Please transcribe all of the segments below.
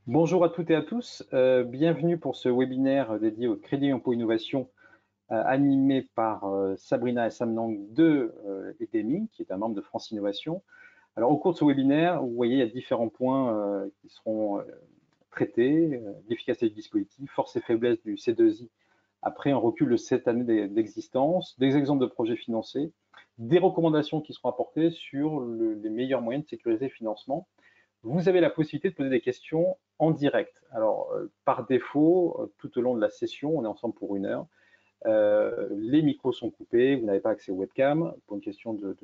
Bonjour à toutes et à tous, bienvenue pour ce webinaire dédié au crédit impôt innovation animé par Sabrina et Sam Nang de ETMI, qui est un membre de France Innovation. Alors au cours de ce webinaire, vous voyez, il y a différents points qui seront traités, l'efficacité du dispositif, force et faiblesse du C2I après un recul de 7 années d'existence, des exemples de projets financés, des recommandations qui seront apportées sur les meilleurs moyens de sécuriser le financement. Vous avez la possibilité de poser des questions en direct. Alors, par défaut, tout au long de la session, on est ensemble pour 1 heure, les micros sont coupés, vous n'avez pas accès au webcam pour une question de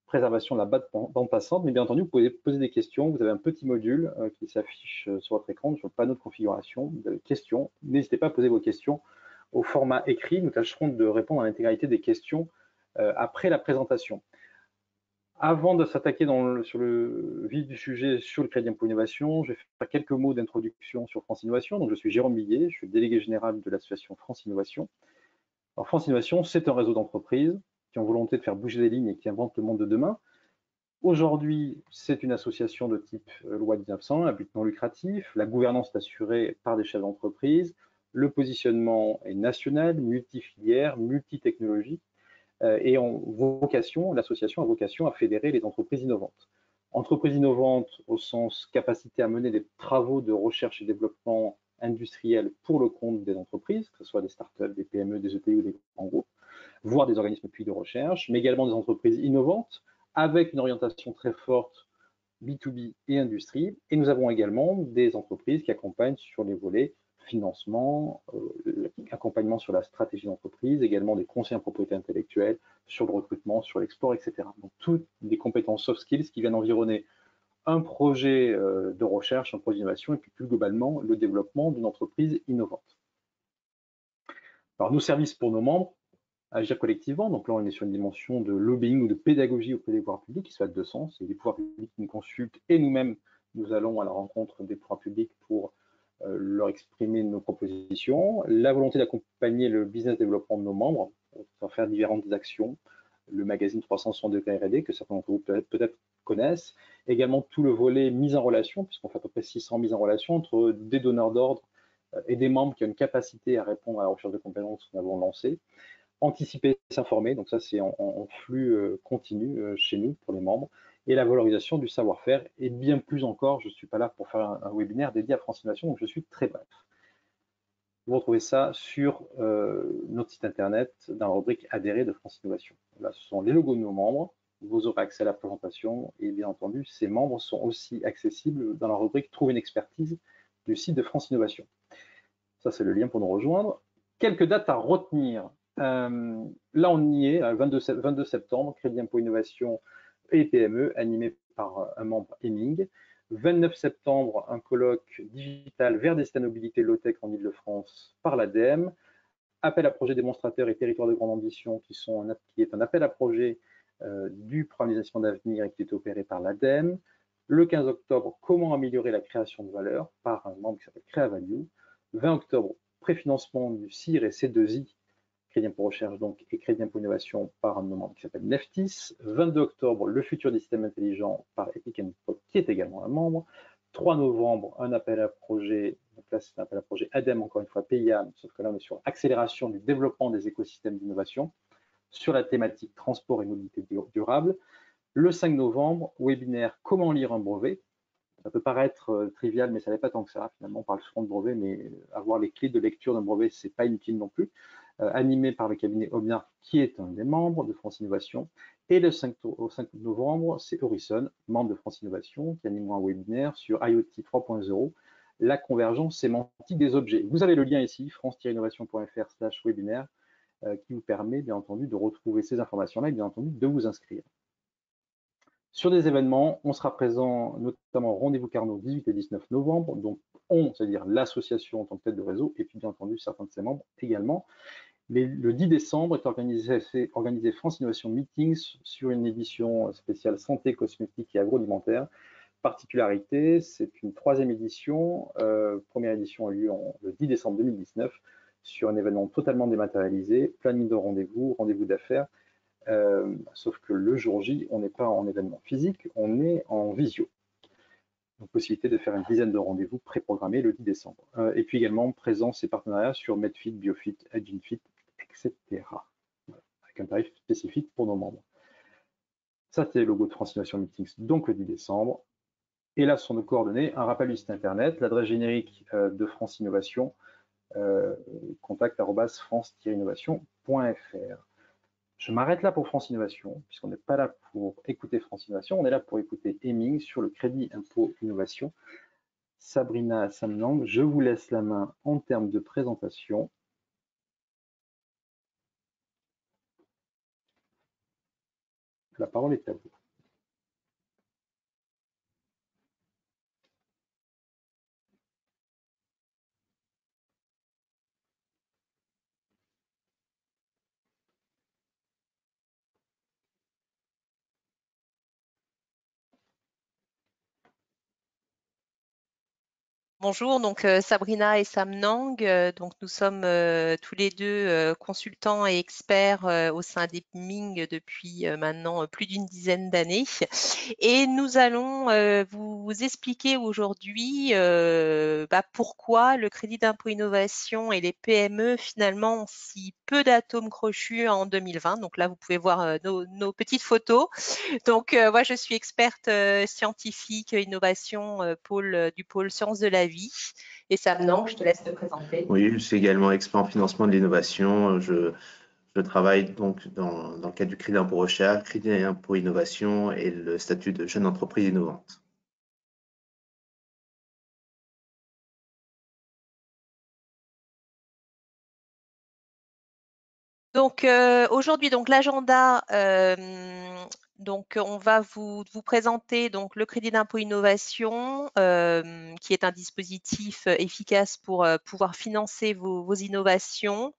préservation de la bande passante, mais bien entendu, vous pouvez poser des questions. Vous avez un petit module qui s'affiche sur votre écran, sur le panneau de configuration. Vous avez questions. N'hésitez pas à poser vos questions au format écrit. Nous tâcherons de répondre à l'intégralité des questions après la présentation. Avant de s'attaquer sur le vif du sujet sur le crédit impôt innovation, je vais faire quelques mots d'introduction sur France Innovation. Donc, je suis Jérôme Billier, je suis le délégué général de l'association France Innovation. Alors, France Innovation, c'est un réseau d'entreprises qui ont volonté de faire bouger les lignes et qui inventent le monde de demain. Aujourd'hui, c'est une association de type loi 1901, à but non lucratif. La gouvernance est assurée par des chefs d'entreprise. Le positionnement est national, multifilière, multitechnologie. Et l'association a vocation à fédérer les entreprises innovantes. Entreprises innovantes au sens capacité à mener des travaux de recherche et développement industriel pour le compte des entreprises, que ce soit des startups, des PME, des ETI ou des grands groupes, voire des organismes publics de recherche, mais également des entreprises innovantes avec une orientation très forte B2B et industrie. Et nous avons également des entreprises qui accompagnent sur les volets financement, accompagnement sur la stratégie d'entreprise, également des conseils en propriété intellectuelle, sur le recrutement, sur l'export, etc. Donc, toutes des compétences soft skills qui viennent environner un projet de recherche, un projet d'innovation, et puis plus globalement, le développement d'une entreprise innovante. Alors, nos services pour nos membres, agir collectivement, donc là, on est sur une dimension de lobbying ou de pédagogie auprès des pouvoirs publics qui se fait à deux sens. Et les pouvoirs publics nous consultent et nous-mêmes, nous allons à la rencontre des pouvoirs publics pour leur exprimer nos propositions, la volonté d'accompagner le business développement de nos membres, pour faire différentes actions, le magazine 360 degrés R&D que certains d'entre vous peut-être connaissent, également tout le volet mise en relation, puisqu'on fait à peu près 600 mises en relation entre des donneurs d'ordre et des membres qui ont une capacité à répondre à la recherche de compétences que nous avons lancée, anticiper, s'informer, donc ça c'est en flux continu chez nous pour les membres, et la valorisation du savoir-faire, et bien plus encore, je ne suis pas là pour faire un webinaire dédié à France Innovation, donc je suis très bref. Vous retrouvez ça sur notre site internet dans la rubrique adhérer de France Innovation. Là, ce sont les logos de nos membres, vous aurez accès à la présentation, et bien entendu, ces membres sont aussi accessibles dans la rubrique trouver une expertise du site de France Innovation. Ça, c'est le lien pour nous rejoindre. Quelques dates à retenir. Là, on y est, 22 septembre, Crédit Impôt Innovation et PME, animé par un membre Heming. 29 septembre, un colloque digital vers des mobilité low-tech en Ile-de-France par l'ADEME. Appel à projet démonstrateur et territoire de grande ambition, qui est un appel à projet du programme des investissements d'avenir et qui est opéré par l'ADEME. Le 15 octobre, comment améliorer la création de valeur par un membre qui s'appelle Créavalue. 20 octobre, préfinancement du CIR et C2I, Crédit Impôt Recherche donc, et Crédit Impôt Innovation par un membre qui s'appelle Neftis. 22 octobre, le futur des systèmes intelligents par Epic & qui est également un membre. 3 novembre, un appel à projet, donc là c'est un appel à projet ADEME, encore une fois PIA, sauf que là on est sur accélération du développement des écosystèmes d'innovation sur la thématique transport et mobilité durable. Le 5 novembre, webinaire Comment lire un brevet. Ça peut paraître trivial, mais ça n'est pas tant que ça. Finalement, on parle souvent de brevet, mais avoir les clés de lecture d'un brevet, ce n'est pas inutile non plus. Animé par le cabinet Omniart, qui est un des membres de France Innovation. Et le 5 novembre, c'est Horizon, membre de France Innovation, qui anime un webinaire sur IoT 3.0, la convergence sémantique des objets. Vous avez le lien ici, france-innovation.fr/webinaire, qui vous permet, bien entendu, de retrouver ces informations-là et bien entendu de vous inscrire. Sur des événements, on sera présent notamment au Rendez-vous Carnot 18 et 19 novembre, donc on, c'est-à-dire l'association en tant que tête de réseau, et puis bien entendu certains de ses membres également. Mais le 10 décembre est organisé France Innovation Meetings sur une édition spéciale santé, cosmétique et agroalimentaire. Particularité, c'est une 3e édition. Première édition a eu le 10 décembre 2019 sur un événement totalement dématérialisé, planning de rendez-vous d'affaires. Sauf que le jour J, on n'est pas en événement physique, on est en visio. Donc, possibilité de faire une dizaine de rendez-vous préprogrammés le 10 décembre. Et puis également, présence et partenariats sur Medfit, Biofit, AginFit, etc. Voilà, avec un tarif spécifique pour nos membres. Ça, c'est le logo de France Innovation Meetings, donc le 10 décembre. Et là sont nos coordonnées, un rappel du site internet, l'adresse générique de France Innovation, contact@france-innovation.fr. Je m'arrête là pour France Innovation, puisqu'on n'est pas là pour écouter France Innovation, on est là pour écouter Hemming sur le crédit impôt innovation. Sabrina Samnang, je vous laisse la main en termes de présentation. La parole est à vous. Bonjour, donc Sabrina et Sam Nang. Donc nous sommes tous les deux consultants et experts au sein d'Hemming depuis maintenant plus d'une dizaine d'années. Et nous allons vous expliquer aujourd'hui pourquoi le crédit d'impôt innovation et les PME finalement ont si peu d'atomes crochus en 2020. Donc là, vous pouvez voir nos petites photos. Donc, moi, je suis experte scientifique, innovation, du pôle sciences de la vie. Et Sam Nang, je te laisse te présenter. Oui, je suis également expert en financement de l'innovation. Je travaille donc dans le cadre du crédit d'impôt recherche, crédit d'impôt innovation et le statut de jeune entreprise innovante. Donc aujourd'hui, donc l'agenda, donc on va vous présenter donc le crédit d'impôt innovation, qui est un dispositif efficace pour pouvoir financer vos innovations.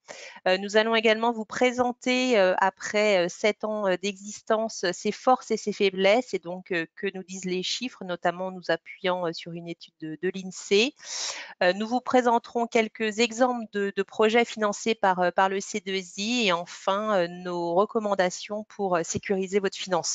Nous allons également vous présenter après 7 ans d'existence ses forces et ses faiblesses et donc que nous disent les chiffres, notamment nous appuyant sur une étude de l'INSEE. Nous vous présenterons quelques exemples de projets financés par le C2I et enfin nos recommandations pour sécuriser votre financement.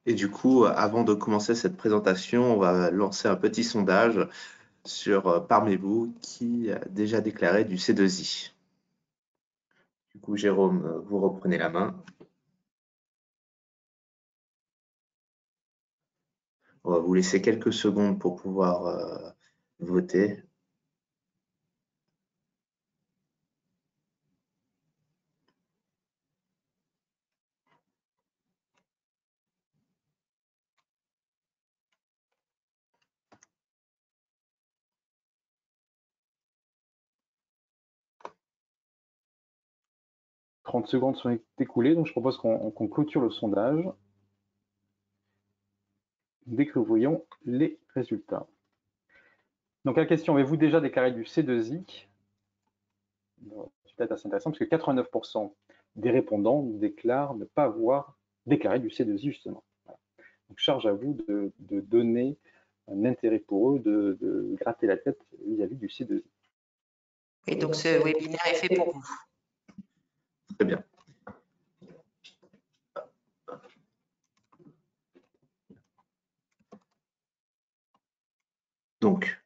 Et du coup, avant de commencer cette présentation, on va lancer un petit sondage sur parmi vous qui a déjà déclaré du C2I. Du coup, Jérôme, vous reprenez la main. On va vous laisser quelques secondes pour pouvoir voter. « 30 secondes sont écoulées, donc je propose qu'on clôture le sondage dès que nous voyons les résultats. Donc la question, avez-vous déjà déclaré du C2I? C'est peut-être assez intéressant parce que 89% des répondants déclarent ne pas avoir déclaré du C2I justement. Voilà. Donc charge à vous de donner un intérêt pour eux de gratter la tête vis-à-vis du C2I. Et donc ce webinaire est fait pour vous. Très bien. Donc,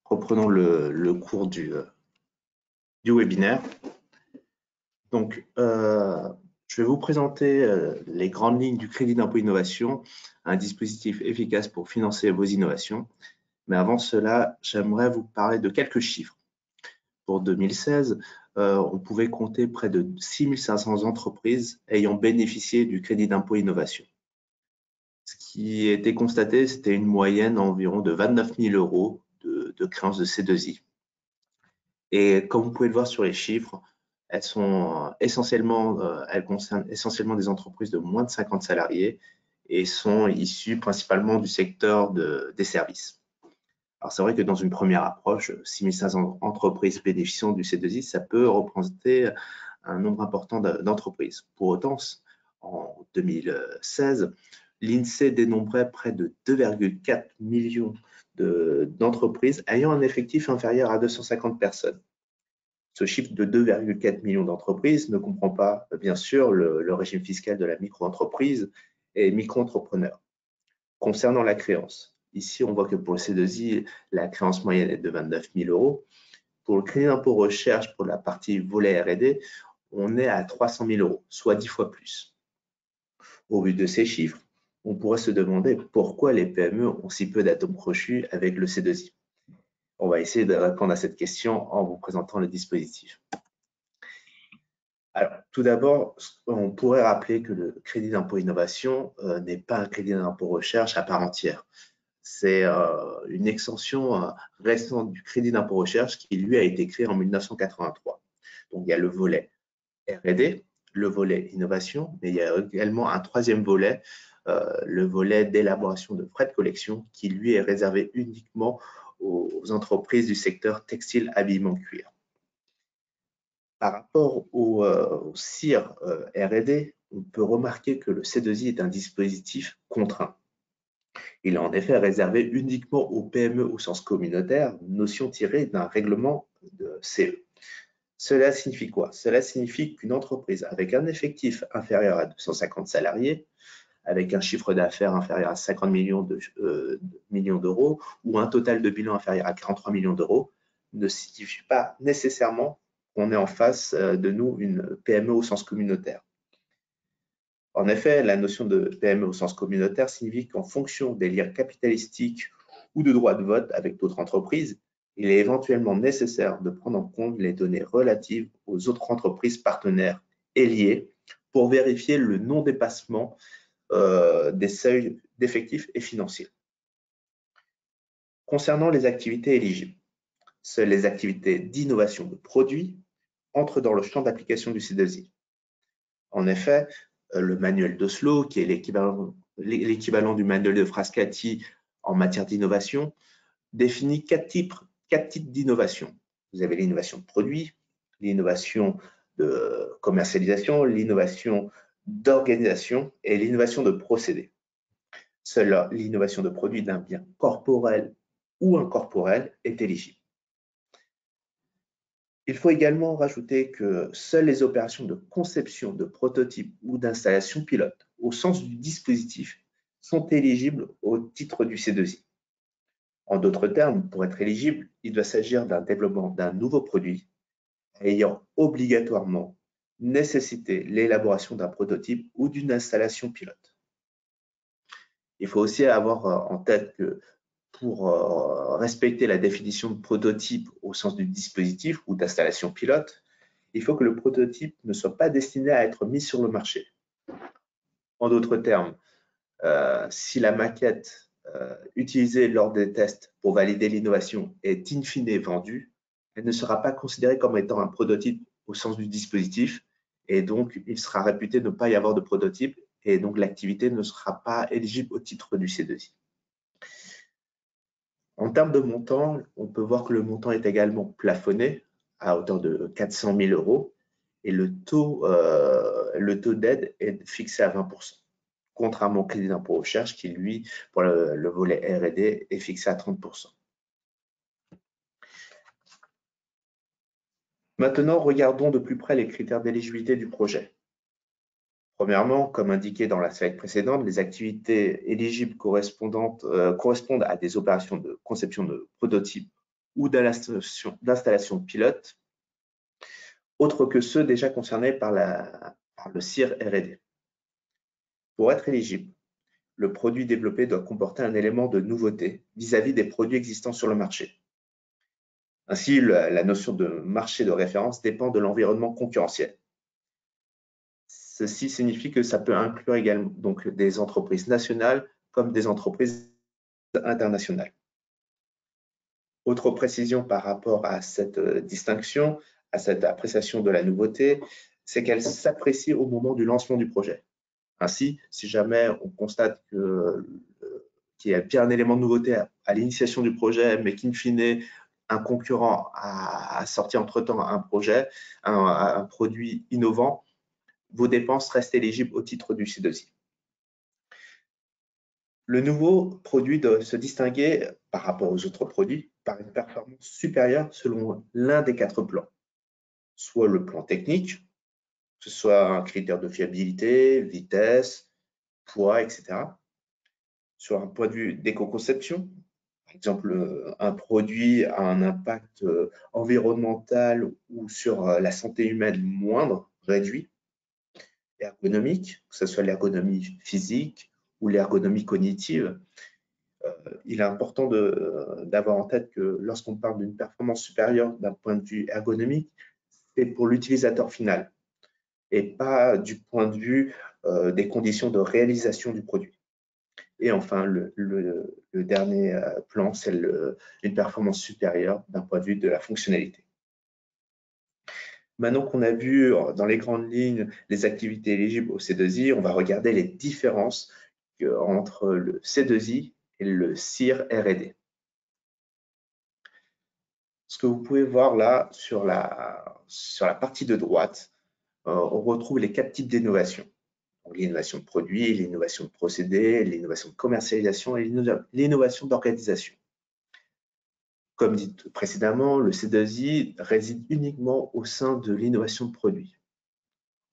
reprenons le cours du webinaire. Donc, je vais vous présenter les grandes lignes du crédit d'impôt innovation, un dispositif efficace pour financer vos innovations. Mais avant cela, j'aimerais vous parler de quelques chiffres. Pour 2016, on pouvait compter près de 6500 entreprises ayant bénéficié du crédit d'impôt innovation. Ce qui était constaté, c'était une moyenne environ de 29 000 € de créances de C2I. Et comme vous pouvez le voir sur les chiffres, elles concernent essentiellement des entreprises de moins de 50 salariés et sont issues principalement du secteur des services. Alors c'est vrai que dans une première approche, 6500 entreprises bénéficiant du C2I, ça peut représenter un nombre important d'entreprises. Pour autant, en 2016, l'INSEE dénombrait près de 2,4 millions d'entreprises ayant un effectif inférieur à 250 personnes. Ce chiffre de 2,4 millions d'entreprises ne comprend pas, bien sûr, le régime fiscal de la micro-entreprise et micro-entrepreneur. Concernant la créance, ici, on voit que pour le C2I, la créance moyenne est de 29 000 euros. Pour le crédit d'impôt recherche, pour la partie volet R&D, on est à 300 000 euros, soit 10 fois plus. Au vu de ces chiffres, on pourrait se demander pourquoi les PME ont si peu d'atomes crochus avec le C2I. On va essayer de répondre à cette question en vous présentant le dispositif. Alors, tout d'abord, on pourrait rappeler que le crédit d'impôt innovation n'est pas un crédit d'impôt recherche à part entière. C'est une extension récente du crédit d'impôt recherche qui, lui, a été créé en 1983. Donc, il y a le volet R&D, le volet innovation, mais il y a également un troisième volet, le volet d'élaboration de frais de collection, qui, lui, est réservé uniquement aux entreprises du secteur textile, habillement, cuir. Par rapport au CIR R&D, on peut remarquer que le C2I est un dispositif contraint. Il est en effet réservé uniquement aux PME au sens communautaire, notion tirée d'un règlement de CE. Cela signifie quoi? Cela signifie qu'une entreprise avec un effectif inférieur à 250 salariés, avec un chiffre d'affaires inférieur à 50 millions d'euros ou un total de bilan inférieur à 43 millions d'euros, ne signifie pas nécessairement qu'on est en face de nous une PME au sens communautaire. En effet, la notion de PME au sens communautaire signifie qu'en fonction des liens capitalistiques ou de droits de vote avec d'autres entreprises, il est éventuellement nécessaire de prendre en compte les données relatives aux autres entreprises partenaires et liées pour vérifier le non-dépassement des seuils d'effectifs et financiers. Concernant les activités éligibles, seules les activités d'innovation de produits entrent dans le champ d'application du C2I. En effet, le manuel d'Oslo, qui est l'équivalent du manuel de Frascati en matière d'innovation, définit quatre types d'innovation. Vous avez l'innovation de produit, l'innovation de commercialisation, l'innovation d'organisation et l'innovation de procédé. Seule l'innovation de produit d'un bien corporel ou incorporel est éligible. Il faut également rajouter que seules les opérations de conception de prototypes ou d'installation pilote, au sens du dispositif, sont éligibles au titre du C2I. En d'autres termes, pour être éligible, il doit s'agir d'un développement d'un nouveau produit ayant obligatoirement nécessité l'élaboration d'un prototype ou d'une installation pilote. Il faut aussi avoir en tête que pour respecter la définition de prototype au sens du dispositif ou d'installation pilote, il faut que le prototype ne soit pas destiné à être mis sur le marché. En d'autres termes, si la maquette utilisée lors des tests pour valider l'innovation est in fine vendue, elle ne sera pas considérée comme étant un prototype au sens du dispositif et donc il sera réputé ne pas y avoir de prototype et donc l'activité ne sera pas éligible au titre du C2I. En termes de montant, on peut voir que le montant est également plafonné à hauteur de 400 000 euros et le taux d'aide est fixé à 20%, contrairement au crédit d'impôt recherche qui, lui, pour le volet R&D, est fixé à 30%. Maintenant, regardons de plus près les critères d'éligibilité du projet. Premièrement, comme indiqué dans la slide précédente, les activités éligibles correspondent à des opérations de conception de prototypes ou d'installation pilote, autres que ceux déjà concernés par le CIR R&D. Pour être éligible, le produit développé doit comporter un élément de nouveauté vis-à-vis des produits existants sur le marché. Ainsi, la notion de marché de référence dépend de l'environnement concurrentiel. Ceci signifie que ça peut inclure également donc, des entreprises nationales comme des entreprises internationales. Autre précision par rapport à cette distinction, à cette appréciation de la nouveauté, c'est qu'elle s'apprécie au moment du lancement du projet. Ainsi, si jamais on constate qu'il y a bien un élément de nouveauté à l'initiation du projet, mais qu'in fine, un concurrent a sorti entre-temps un projet, un produit innovant, vos dépenses restent éligibles au titre du C2I. Le nouveau produit doit se distinguer par rapport aux autres produits par une performance supérieure selon l'un des 4 plans. soit le plan technique, que ce soit un critère de fiabilité, vitesse, poids, etc. Sur un point de vue d'éco-conception, par exemple, un produit a un impact environnemental ou sur la santé humaine moindre, réduit. Ergonomique, que ce soit l'ergonomie physique ou l'ergonomie cognitive. Il est important d'avoir en tête que lorsqu'on parle d'une performance supérieure d'un point de vue ergonomique, c'est pour l'utilisateur final et pas du point de vue des conditions de réalisation du produit. Et enfin, le dernier plan, c'est une performance supérieure d'un point de vue de la fonctionnalité. Maintenant qu'on a vu dans les grandes lignes les activités éligibles au C2I, on va regarder les différences entre le C2I et le CIR R&D. Ce que vous pouvez voir là sur la partie de droite, on retrouve les 4 types d'innovation. L'innovation de produit, l'innovation de procédé, l'innovation de commercialisation et l'innovation d'organisation. Comme dit précédemment, le C2I réside uniquement au sein de l'innovation de produit.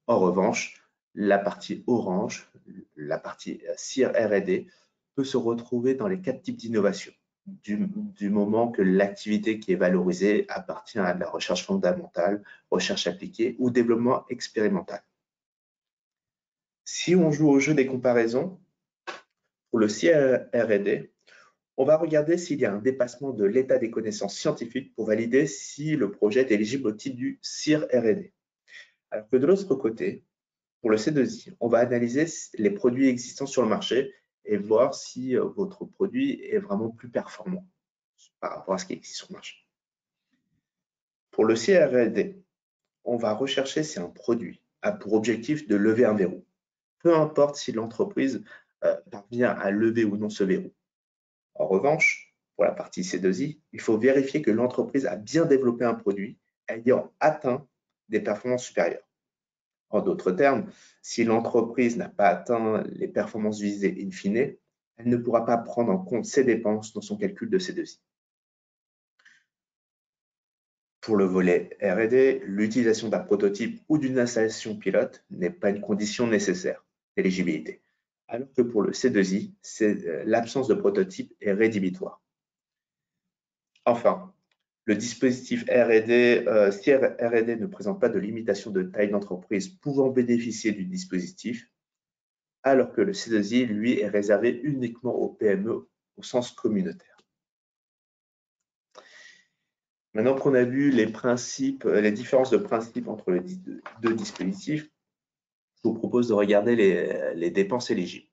En revanche, la partie orange, la partie CIR R&D, peut se retrouver dans les 4 types d'innovation, du moment que l'activité qui est valorisée appartient à de la recherche fondamentale, recherche appliquée ou développement expérimental. Si on joue au jeu des comparaisons, pour le CIR R&D, on va regarder s'il y a un dépassement de l'état des connaissances scientifiques pour valider si le projet est éligible au titre du CIR R&D. Alors que de l'autre côté, pour le C2I, on va analyser les produits existants sur le marché et voir si votre produit est vraiment plus performant par rapport à ce qui existe sur le marché. Pour le CIR R&D, on va rechercher si un produit a pour objectif de lever un verrou, peu importe si l'entreprise parvient à lever ou non ce verrou. En revanche, pour la partie C2I, il faut vérifier que l'entreprise a bien développé un produit ayant atteint des performances supérieures. En d'autres termes, si l'entreprise n'a pas atteint les performances visées in fine, elle ne pourra pas prendre en compte ses dépenses dans son calcul de C2I. Pour le volet R&D, l'utilisation d'un prototype ou d'une installation pilote n'est pas une condition nécessaire d'éligibilité, alors que pour le C2I, l'absence de prototype est rédhibitoire. Enfin, le dispositif R&D, si R&D ne présente pas de limitation de taille d'entreprise pouvant bénéficier du dispositif, alors que le C2I, lui, est réservé uniquement aux PME au sens communautaire. Maintenant qu'on a vu les différences de principe entre les deux dispositifs, je vous propose de regarder les dépenses éligibles.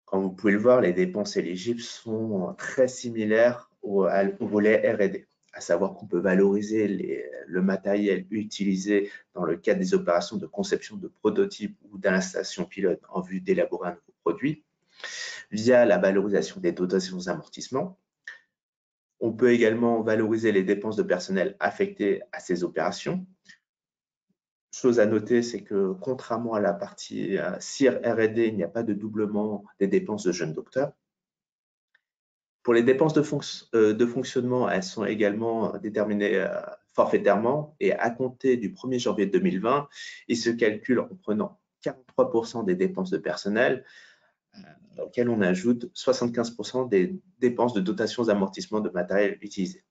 Comme vous pouvez le voir, les dépenses éligibles sont très similaires au volet R&D, à savoir qu'on peut valoriser le matériel utilisé dans le cadre des opérations de conception de prototypes ou d'installation pilote en vue d'élaborer un nouveau produit, via la valorisation des dotations d'amortissement. On peut également valoriser les dépenses de personnel affectées à ces opérations. Chose à noter, c'est que contrairement à la partie CIR R&D, il n'y a pas de doublement des dépenses de jeunes docteurs. Pour les dépenses de fonctionnement, elles sont également déterminées forfaitairement et à compter du 1er janvier 2020, ils se calculent en prenant 43% des dépenses de personnel, auxquelles on ajoute 75% des dépenses de dotations d'amortissement de matériel utilisé.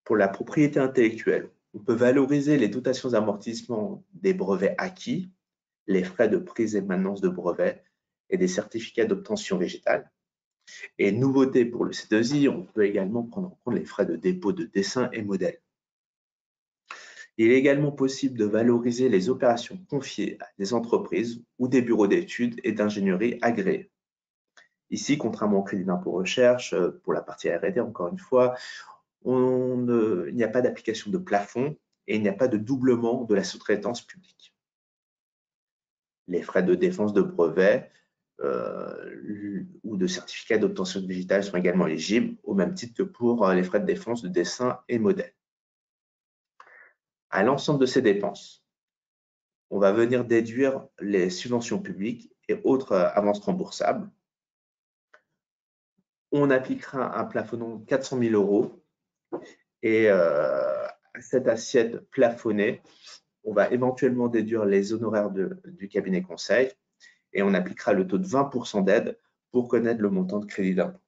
Pour la propriété intellectuelle, on peut valoriser les dotations d'amortissement des brevets acquis, les frais de prise et maintenance de brevets et des certificats d'obtention végétale. Et nouveauté pour le C2I, on peut également prendre en compte les frais de dépôt de dessin et modèles. Il est également possible de valoriser les opérations confiées à des entreprises ou des bureaux d'études et d'ingénierie agréés. Ici, contrairement au crédit d'impôt recherche, pour la partie R&D, encore une fois, il n'y a pas d'application de plafond et il n'y a pas de doublement de la sous-traitance publique. Les frais de défense de brevets ou de certificats d'obtention végétale sont également éligibles, au même titre que pour les frais de défense de dessin et modèle. À l'ensemble de ces dépenses, on va venir déduire les subventions publiques et autres avances remboursables. On appliquera un plafond de 400 000 € et à cette assiette plafonnée, on va éventuellement déduire les honoraires du cabinet conseil et on appliquera le taux de 20% d'aide pour connaître le montant de crédit d'impôt.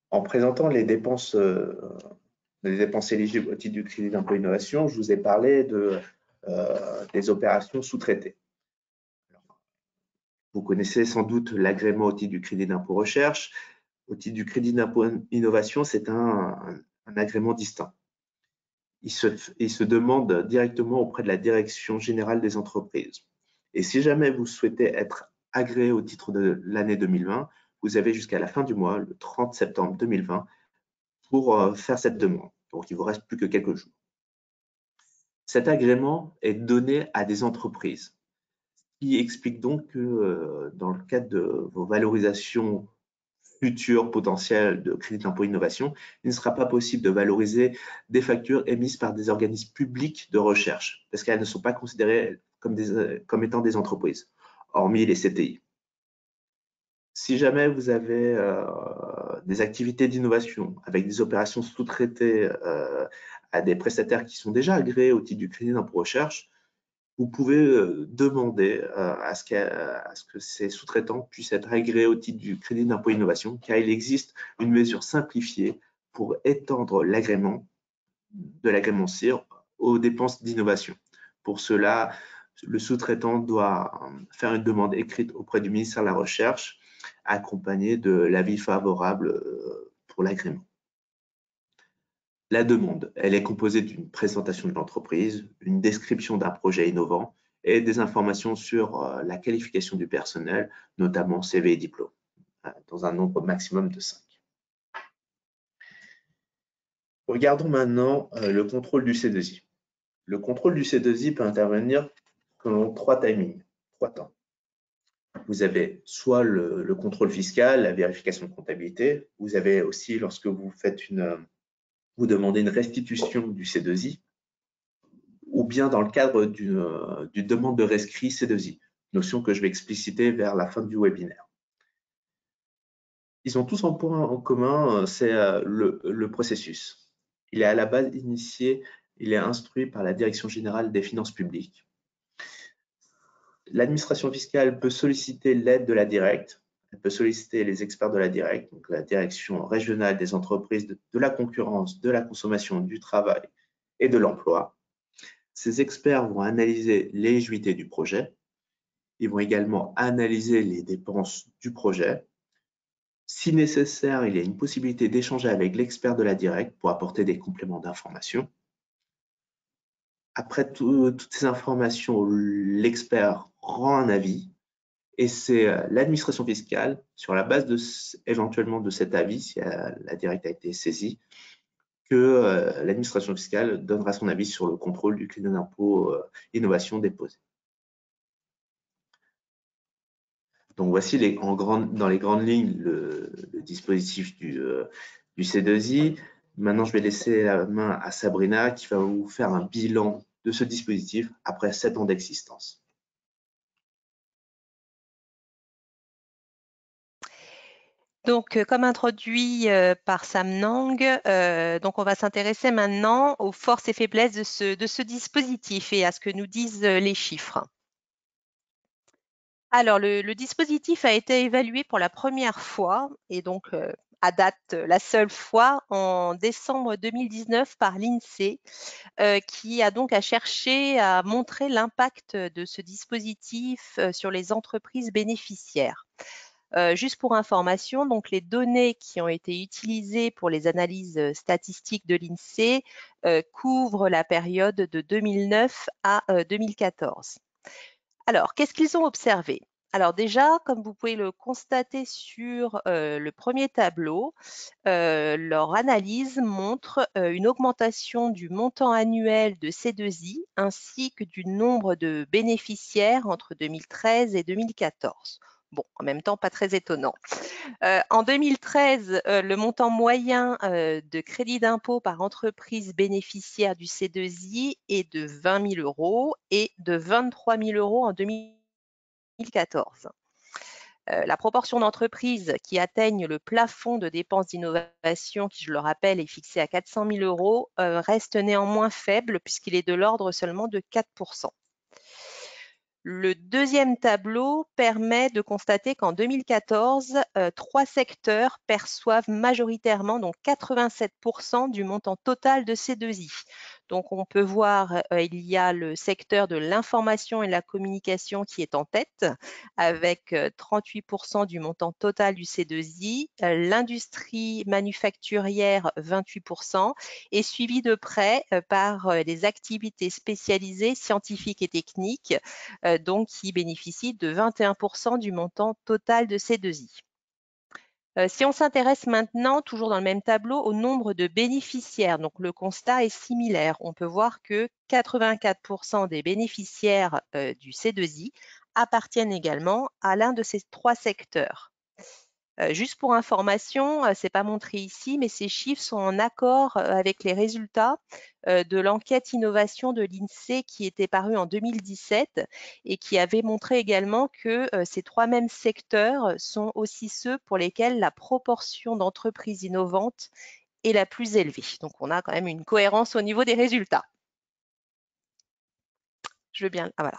En présentant les dépenses éligibles au titre du crédit d'impôt innovation, je vous ai parlé des opérations sous-traitées. Vous connaissez sans doute l'agrément au titre du crédit d'impôt recherche. Au titre du crédit d'impôt innovation, c'est un agrément distinct. Il se demande directement auprès de la Direction générale des entreprises. Et si jamais vous souhaitez être agréé au titre de l'année 2020, vous avez jusqu'à la fin du mois, le 30 septembre 2020, pour faire cette demande. Donc, il ne vous reste plus que quelques jours. Cet agrément est donné à des entreprises, ce qui explique donc que dans le cadre de vos valorisations futures potentielles de crédit d'impôt innovation, il ne sera pas possible de valoriser des factures émises par des organismes publics de recherche, parce qu'elles ne sont pas considérées comme étant des entreprises, hormis les CTI. Si jamais vous avez des activités d'innovation avec des opérations sous-traitées à des prestataires qui sont déjà agréés au titre du crédit d'impôt recherche, vous pouvez demander à ce que ces sous-traitants puissent être agréés au titre du crédit d'impôt innovation, car il existe une mesure simplifiée pour étendre l'agrément de l'agrément CIR aux dépenses d'innovation. Pour cela, le sous-traitant doit faire une demande écrite auprès du ministère de la Recherche, accompagnée de l'avis favorable pour l'agrément. La demande, elle est composée d'une présentation de l'entreprise, une description d'un projet innovant et des informations sur la qualification du personnel, notamment CV et diplôme, dans un nombre maximum de 5. Regardons maintenant le contrôle du C2I. Le contrôle du C2I peut intervenir selon 3 timings, 3 temps. Vous avez soit le contrôle fiscal, la vérification de comptabilité. Vous avez aussi, lorsque vous vous demandez une restitution du C2I, ou bien dans le cadre d'une demande de rescrit C2I, notion que je vais expliciter vers la fin du webinaire. Ils ont tous un point en commun, c'est le processus. Il est à la base initié, il est instruit par la Direction générale des finances publiques. L'administration fiscale peut solliciter l'aide de la Directe, elle peut solliciter les experts de la Directe, donc la Direction régionale des entreprises, de la concurrence, de la consommation, du travail et de l'emploi. Ces experts vont analyser l'éligibilité du projet. Ils vont également analyser les dépenses du projet. Si nécessaire, il y a une possibilité d'échanger avec l'expert de la Directe pour apporter des compléments d'information. Après toutes ces informations, l'expert rend un avis et c'est l'administration fiscale, sur la base éventuellement de cet avis, si la Directe a été saisie, que l'administration fiscale donnera son avis sur le contrôle du crédit d'impôt innovation déposé. Donc voici dans les grandes lignes le dispositif du C2I. Maintenant, je vais laisser la main à Sabrina qui va vous faire un bilan de ce dispositif après 7 ans d'existence. Donc, comme introduit par Sam Nang, donc on va s'intéresser maintenant aux forces et faiblesses de ce dispositif et à ce que nous disent les chiffres. Alors, le dispositif a été évalué pour la première fois et donc à date la seule fois en décembre 2019 par l'INSEE qui a donc cherché à montrer l'impact de ce dispositif sur les entreprises bénéficiaires. Juste pour information, donc les données qui ont été utilisées pour les analyses statistiques de l'INSEE couvrent la période de 2009 à 2014. Alors, qu'est-ce qu'ils ont observé? Alors déjà, comme vous pouvez le constater sur le premier tableau, leur analyse montre une augmentation du montant annuel de C2I ainsi que du nombre de bénéficiaires entre 2013 et 2014. Bon, en même temps, pas très étonnant. En 2013, le montant moyen de crédit d'impôt par entreprise bénéficiaire du C2I est de 20 000 € et de 23 000 € en 2014. La proportion d'entreprises qui atteignent le plafond de dépenses d'innovation, qui, je le rappelle, est fixé à 400 000 €, reste néanmoins faible puisqu'il est de l'ordre seulement de 4%. Le deuxième tableau permet de constater qu'en 2014, 3 secteurs perçoivent majoritairement, donc 87% du montant total de C2I. Donc on peut voir, il y a le secteur de l'information et de la communication qui est en tête, avec 38% du montant total du C2I, l'industrie manufacturière 28%, et suivi de près par les activités spécialisées scientifiques et techniques, donc qui bénéficient de 21% du montant total de C2I. Si on s'intéresse maintenant, toujours dans le même tableau, au nombre de bénéficiaires, donc le constat est similaire. On peut voir que 84% des bénéficiaires du C2I appartiennent également à l'un de ces 3 secteurs. Juste pour information, ce n'est pas montré ici, mais ces chiffres sont en accord avec les résultats de l'enquête innovation de l'INSEE qui était parue en 2017 et qui avait montré également que ces 3 mêmes secteurs sont aussi ceux pour lesquels la proportion d'entreprises innovantes est la plus élevée. Donc, on a quand même une cohérence au niveau des résultats. Je veux bien. Ah, voilà.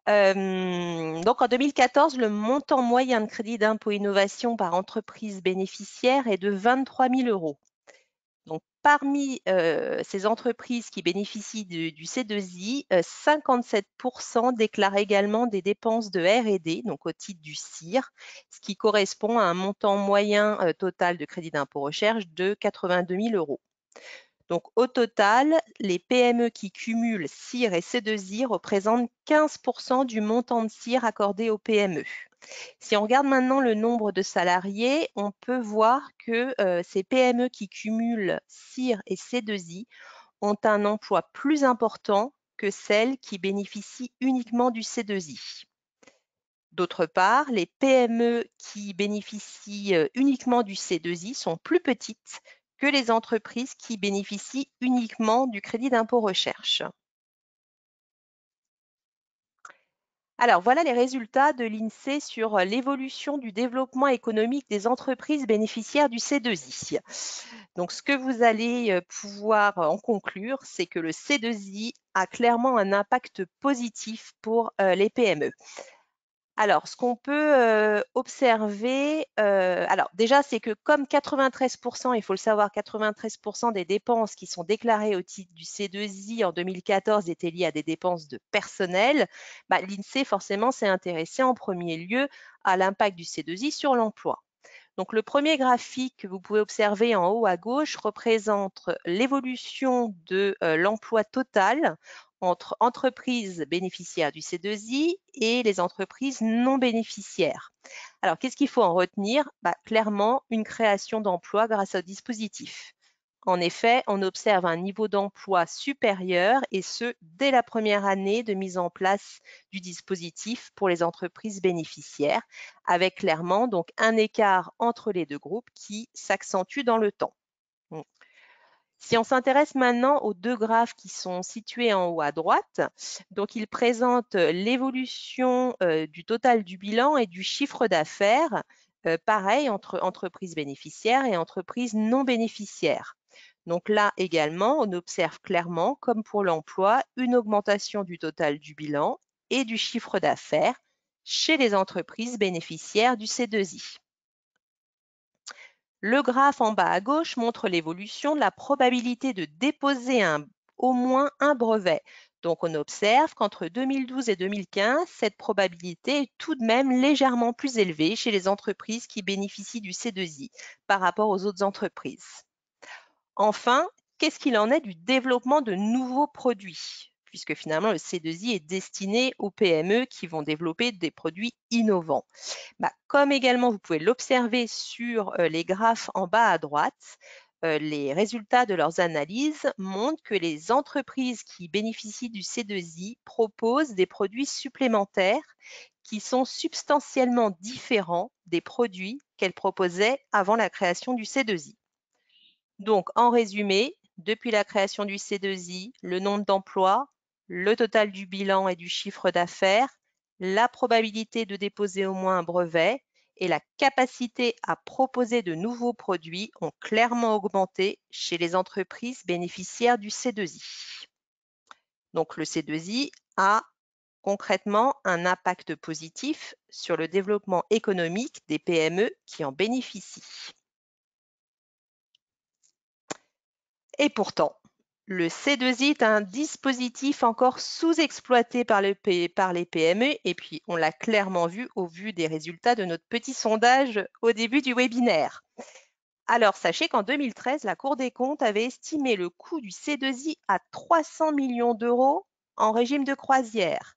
Donc en 2014, le montant moyen de crédit d'impôt innovation par entreprise bénéficiaire est de 23 000 €. Donc parmi ces entreprises qui bénéficient du C2I, 57% déclarent également des dépenses de R&D, donc au titre du CIR, ce qui correspond à un montant moyen total de crédit d'impôt recherche de 82 000 €. Donc, au total, les PME qui cumulent CIR et C2I représentent 15% du montant de CIR accordé aux PME. Si on regarde maintenant le nombre de salariés, on peut voir que ces PME qui cumulent CIR et C2I ont un emploi plus important que celles qui bénéficient uniquement du C2I. D'autre part, les PME qui bénéficient uniquement du C2I sont plus petites que les entreprises qui bénéficient uniquement du crédit d'impôt recherche. Alors, voilà les résultats de l'INSEE sur l'évolution du développement économique des entreprises bénéficiaires du C2I. Donc, ce que vous allez pouvoir en conclure, c'est que le C2I a clairement un impact positif pour les PME. Alors, ce qu'on peut observer, alors déjà, c'est que comme 93%, il faut le savoir, 93% des dépenses qui sont déclarées au titre du C2I en 2014 étaient liées à des dépenses de personnel, l'INSEE forcément s'est intéressé en premier lieu à l'impact du C2I sur l'emploi. Donc, le premier graphique que vous pouvez observer en haut à gauche représente l'évolution de l'emploi total entre entreprises bénéficiaires du C2I et les entreprises non bénéficiaires. Alors, qu'est-ce qu'il faut en retenir? Clairement, une création d'emplois grâce au dispositif. En effet, on observe un niveau d'emploi supérieur et ce, dès la première année de mise en place du dispositif pour les entreprises bénéficiaires, avec clairement donc un écart entre les deux groupes qui s'accentue dans le temps. Si on s'intéresse maintenant aux 2 graphes qui sont situés en haut à droite, donc ils présentent l'évolution du total du bilan et du chiffre d'affaires, pareil entre entreprises bénéficiaires et entreprises non bénéficiaires. Donc là également, on observe clairement, comme pour l'emploi, une augmentation du total du bilan et du chiffre d'affaires chez les entreprises bénéficiaires du C2I. Le graphe en bas à gauche montre l'évolution de la probabilité de déposer au moins un brevet. Donc, on observe qu'entre 2012 et 2015, cette probabilité est tout de même légèrement plus élevée chez les entreprises qui bénéficient du C2I par rapport aux autres entreprises. Enfin, qu'est-ce qu'il en est du développement de nouveaux produits? Puisque finalement, le C2I est destiné aux PME qui vont développer des produits innovants. Comme également vous pouvez l'observer sur les graphes en bas à droite, les résultats de leurs analyses montrent que les entreprises qui bénéficient du C2I proposent des produits supplémentaires qui sont substantiellement différents des produits qu'elles proposaient avant la création du C2I. Donc, en résumé, depuis la création du C2I, le nombre d'emplois, le total du bilan et du chiffre d'affaires, la probabilité de déposer au moins un brevet et la capacité à proposer de nouveaux produits ont clairement augmenté chez les entreprises bénéficiaires du C2I. Donc le C2I a concrètement un impact positif sur le développement économique des PME qui en bénéficient. Et pourtant, le C2I est un dispositif encore sous-exploité par les PME et puis on l'a clairement vu au vu des résultats de notre petit sondage au début du webinaire. Alors, sachez qu'en 2013, la Cour des comptes avait estimé le coût du C2I à 300 millions d'euros en régime de croisière.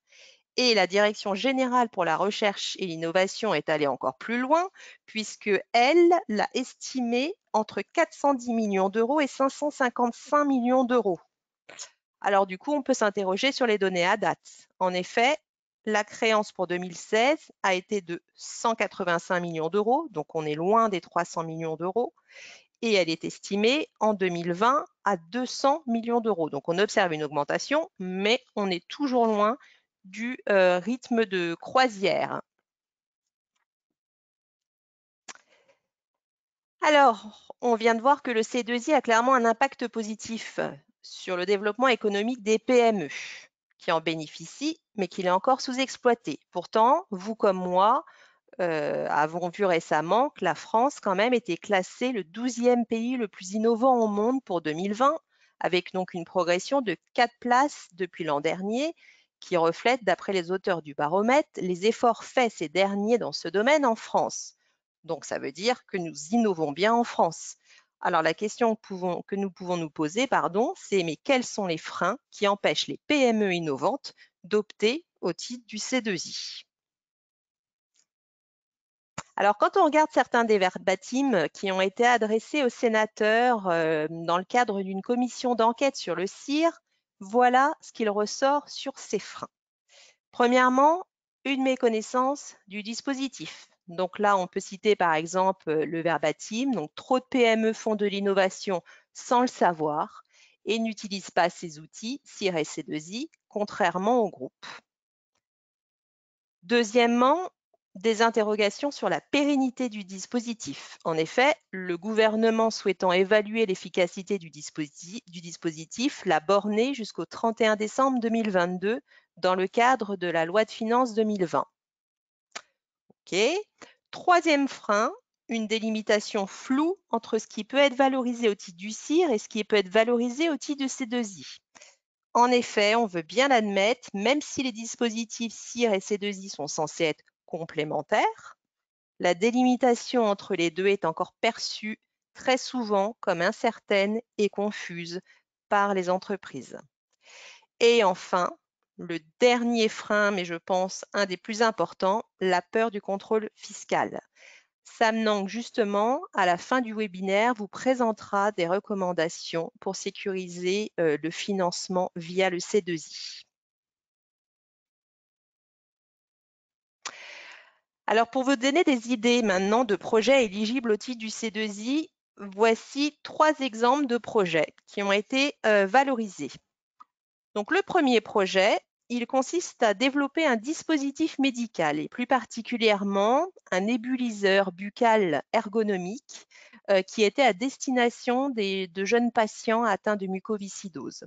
Et la Direction générale pour la recherche et l'innovation est allée encore plus loin, puisque elle l'a estimé entre 410 millions d'euros et 555 millions d'euros. Alors du coup, on peut s'interroger sur les données à date. En effet, la créance pour 2016 a été de 185 millions d'euros, donc on est loin des 300 millions d'euros, et elle est estimée en 2020 à 200 millions d'euros. Donc on observe une augmentation, mais on est toujours loin du rythme de croisière. Alors, on vient de voir que le C2I a clairement un impact positif sur le développement économique des PME qui en bénéficient, mais qu'il est encore sous-exploité. Pourtant, vous comme moi avons vu récemment que la France quand même était classée le 12e pays le plus innovant au monde pour 2020, avec donc une progression de 4 places depuis l'an dernier, qui reflète, d'après les auteurs du baromètre, les efforts faits ces derniers dans ce domaine en France. Donc, ça veut dire que nous innovons bien en France. Alors, la question que nous pouvons nous poser, c'est mais quels sont les freins qui empêchent les PME innovantes d'opter au titre du C2I? Alors, quand on regarde certains des verbatims qui ont été adressés aux sénateurs dans le cadre d'une commission d'enquête sur le CIR, voilà ce qu'il ressort sur ces freins. Premièrement, une méconnaissance du dispositif. Donc là, on peut citer par exemple le verbatim. Donc, trop de PME font de l'innovation sans le savoir et n'utilisent pas ces outils, CIR et C2I, contrairement au groupe. Deuxièmement, des interrogations sur la pérennité du dispositif. En effet, le gouvernement souhaitant évaluer l'efficacité du dispositif l'a borné jusqu'au 31 décembre 2022 dans le cadre de la loi de finances 2020. Troisième frein, une délimitation floue entre ce qui peut être valorisé au titre du CIR et ce qui peut être valorisé au titre du C2I. En effet, on veut bien l'admettre, même si les dispositifs CIR et C2I sont censés être complémentaires, la délimitation entre les deux est encore perçue très souvent comme incertaine et confuse par les entreprises. Et enfin, le dernier frein, mais je pense un des plus importants, la peur du contrôle fiscal. Sam Nang, justement, à la fin du webinaire, vous présentera des recommandations pour sécuriser le financement via le C2I. Alors, pour vous donner des idées maintenant de projets éligibles au titre du C2I, voici 3 exemples de projets qui ont été valorisés. Donc, le premier projet, il consiste à développer un dispositif médical et plus particulièrement un nébuliseur buccal ergonomique qui était à destination de jeunes patients atteints de mucoviscidose.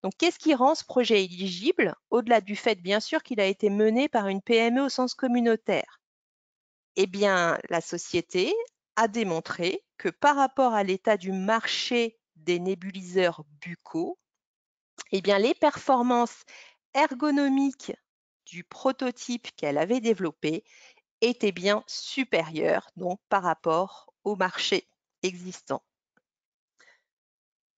Donc, qu'est-ce qui rend ce projet éligible, au-delà du fait, bien sûr, qu'il a été mené par une PME au sens communautaire? Eh bien, la société a démontré que par rapport à l'état du marché des nébuliseurs buccaux, eh bien, les performances ergonomiques du prototype qu'elle avait développé étaient bien supérieures donc, par rapport au marché existant.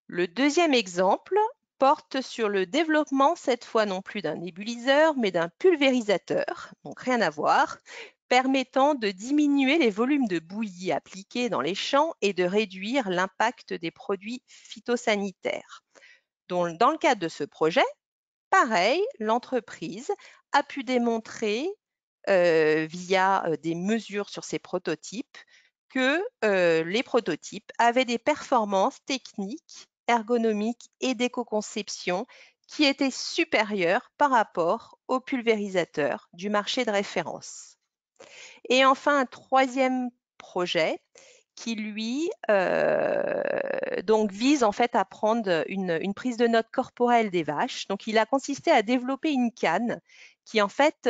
Le deuxième exemple porte sur le développement, cette fois non plus d'un nébuliseur, mais d'un pulvérisateur, donc rien à voir, permettant de diminuer les volumes de bouillie appliqués dans les champs et de réduire l'impact des produits phytosanitaires. Donc, dans le cadre de ce projet, pareil, l'entreprise a pu démontrer via des mesures sur ses prototypes que les prototypes avaient des performances techniques, ergonomiques et d'éco-conception qui étaient supérieures par rapport aux pulvérisateurs du marché de référence. Et enfin, un troisième projet qui, lui, donc vise en fait à prendre une prise de notes corporelle des vaches. Donc, il a consisté à développer une canne qui, en fait,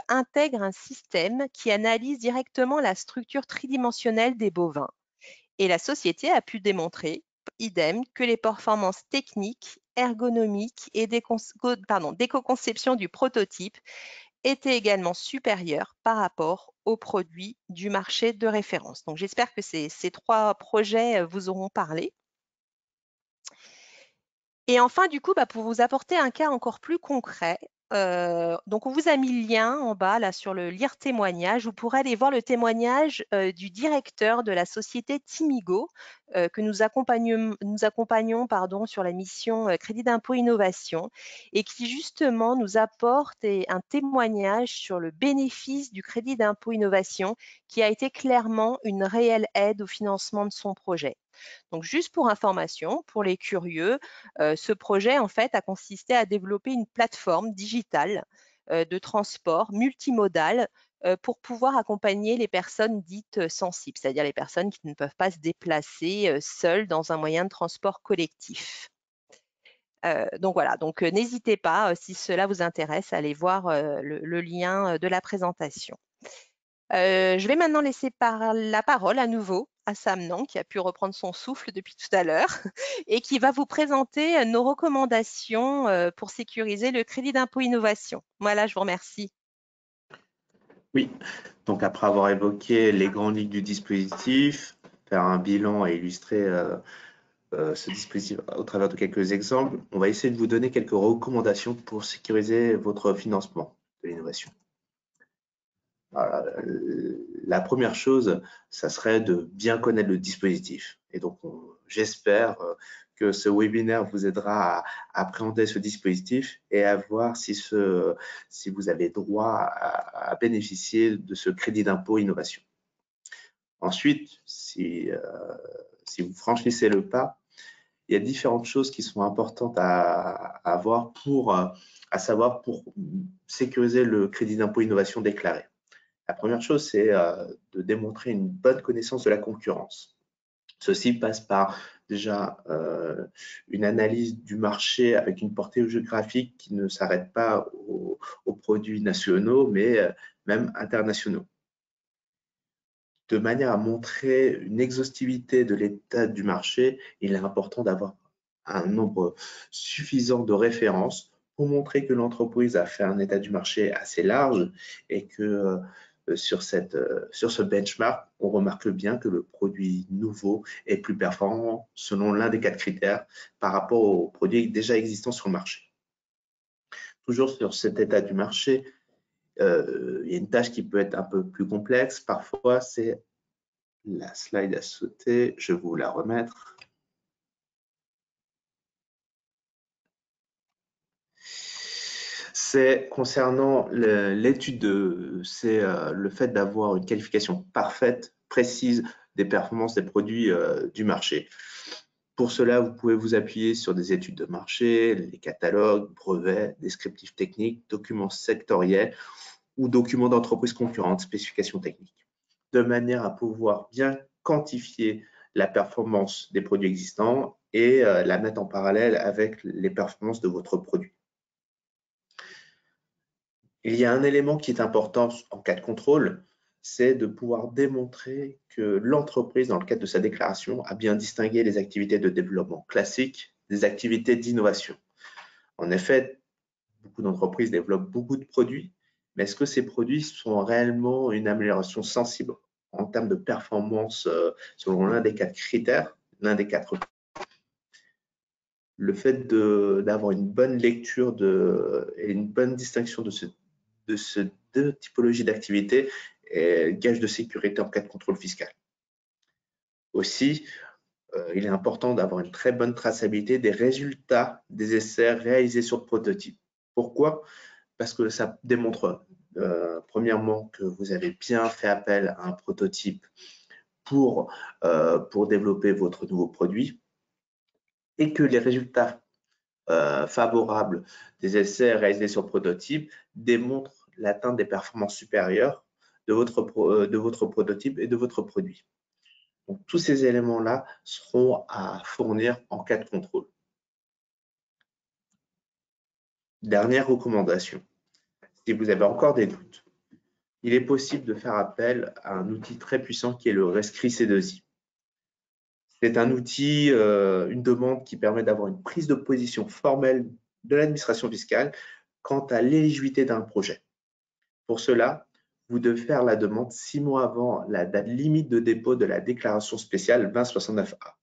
intègre un système qui analyse directement la structure tridimensionnelle des bovins. Et la société a pu démontrer, idem, que les performances techniques, ergonomiques et d'éco-conception du prototype étaient également supérieures par rapport aux produits du marché de référence. Donc, j'espère que ces trois projets vous auront parlé. Et enfin, du coup, pour vous apporter un cas encore plus concret, donc on vous a mis le lien en bas là sur le lire témoignage. Vous pourrez aller voir le témoignage du directeur de la société Timigo que nous accompagnons sur la mission Crédit d'impôt innovation et qui justement nous apporte un témoignage sur le bénéfice du crédit d'impôt innovation qui a été clairement une réelle aide au financement de son projet. Donc, juste pour information, pour les curieux, ce projet, en fait, a consisté à développer une plateforme digitale de transport multimodal pour pouvoir accompagner les personnes dites sensibles, c'est-à-dire les personnes qui ne peuvent pas se déplacer seules dans un moyen de transport collectif. Donc voilà, donc n'hésitez pas, si cela vous intéresse, à aller voir le lien de la présentation. Je vais maintenant laisser la parole à nouveau à Sam Nang, qui a pu reprendre son souffle depuis tout à l'heure et qui va vous présenter nos recommandations pour sécuriser le crédit d'impôt innovation. Voilà, je vous remercie. Oui, donc après avoir évoqué les grandes lignes du dispositif, faire un bilan et illustrer ce dispositif au travers de quelques exemples, on va essayer de vous donner quelques recommandations pour sécuriser votre financement de l'innovation. La première chose, ça serait de bien connaître le dispositif. Et donc, j'espère que ce webinaire vous aidera à appréhender ce dispositif et à voir si vous avez droit à bénéficier de ce crédit d'impôt innovation. Ensuite, si vous franchissez le pas, il y a différentes choses qui sont importantes à avoir à savoir pour sécuriser le crédit d'impôt innovation déclaré. La première chose, c'est de démontrer une bonne connaissance de la concurrence. Ceci passe par déjà une analyse du marché avec une portée géographique qui ne s'arrête pas aux produits nationaux, mais même internationaux. De manière à montrer une exhaustivité de l'état du marché, il est important d'avoir un nombre suffisant de références pour montrer que l'entreprise a fait un état du marché assez large et que sur ce benchmark, on remarque bien que le produit nouveau est plus performant selon l'un des 4 critères par rapport aux produits déjà existants sur le marché. Toujours sur cet état du marché, il y a une tâche qui peut être un peu plus complexe. Parfois, c'est la slide à sauter, je vais vous la remettre. C'est concernant l'étude, c'est le fait d'avoir une qualification parfaite, précise des performances des produits du marché. Pour cela, vous pouvez vous appuyer sur des études de marché, les catalogues, brevets, descriptifs techniques, documents sectoriels ou documents d'entreprises concurrentes, spécifications techniques, de manière à pouvoir bien quantifier la performance des produits existants et la mettre en parallèle avec les performances de votre produit. Il y a un élément qui est important en cas de contrôle, c'est de pouvoir démontrer que l'entreprise, dans le cadre de sa déclaration, a bien distingué les activités de développement classiques des activités d'innovation. En effet, beaucoup d'entreprises développent beaucoup de produits, mais est-ce que ces produits sont réellement une amélioration sensible en termes de performance selon l'un des 4 critères, l'un des 4 points? Le fait d'avoir une bonne lecture et une bonne distinction de ces 2 typologies d'activités est gage de sécurité en cas de contrôle fiscal. Aussi, il est important d'avoir une très bonne traçabilité des résultats des essais réalisés sur le prototype. Pourquoi? Parce que ça démontre, premièrement, que vous avez bien fait appel à un prototype pour développer votre nouveau produit et que les résultats favorables des essais réalisés sur prototype démontrent l'atteinte des performances supérieures de votre prototype et de votre produit. Donc, tous ces éléments-là seront à fournir en cas de contrôle. Dernière recommandation, si vous avez encore des doutes, il est possible de faire appel à un outil très puissant qui est le rescrit C2I. C'est un outil, une demande qui permet d'avoir une prise de position formelle de l'administration fiscale quant à l'éligibilité d'un projet. Pour cela, vous devez faire la demande 6 mois avant la date limite de dépôt de la déclaration spéciale 2069A.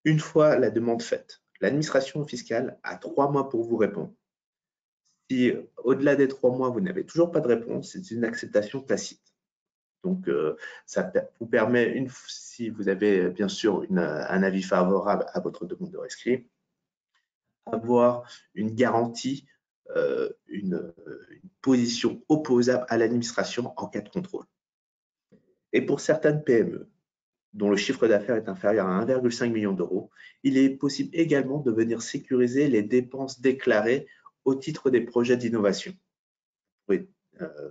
Une fois la demande faite, l'administration fiscale a 3 mois pour vous répondre. Si au-delà des 3 mois, vous n'avez toujours pas de réponse, c'est une acceptation tacite. Donc, ça vous permet, si vous avez bien sûr un avis favorable à votre demande de rescrit, avoir une garantie, une position opposable à l'administration en cas de contrôle. Et pour certaines PME, dont le chiffre d'affaires est inférieur à 1,5 million d'euros, il est possible également de venir sécuriser les dépenses déclarées au titre des projets d'innovation. Vous pouvez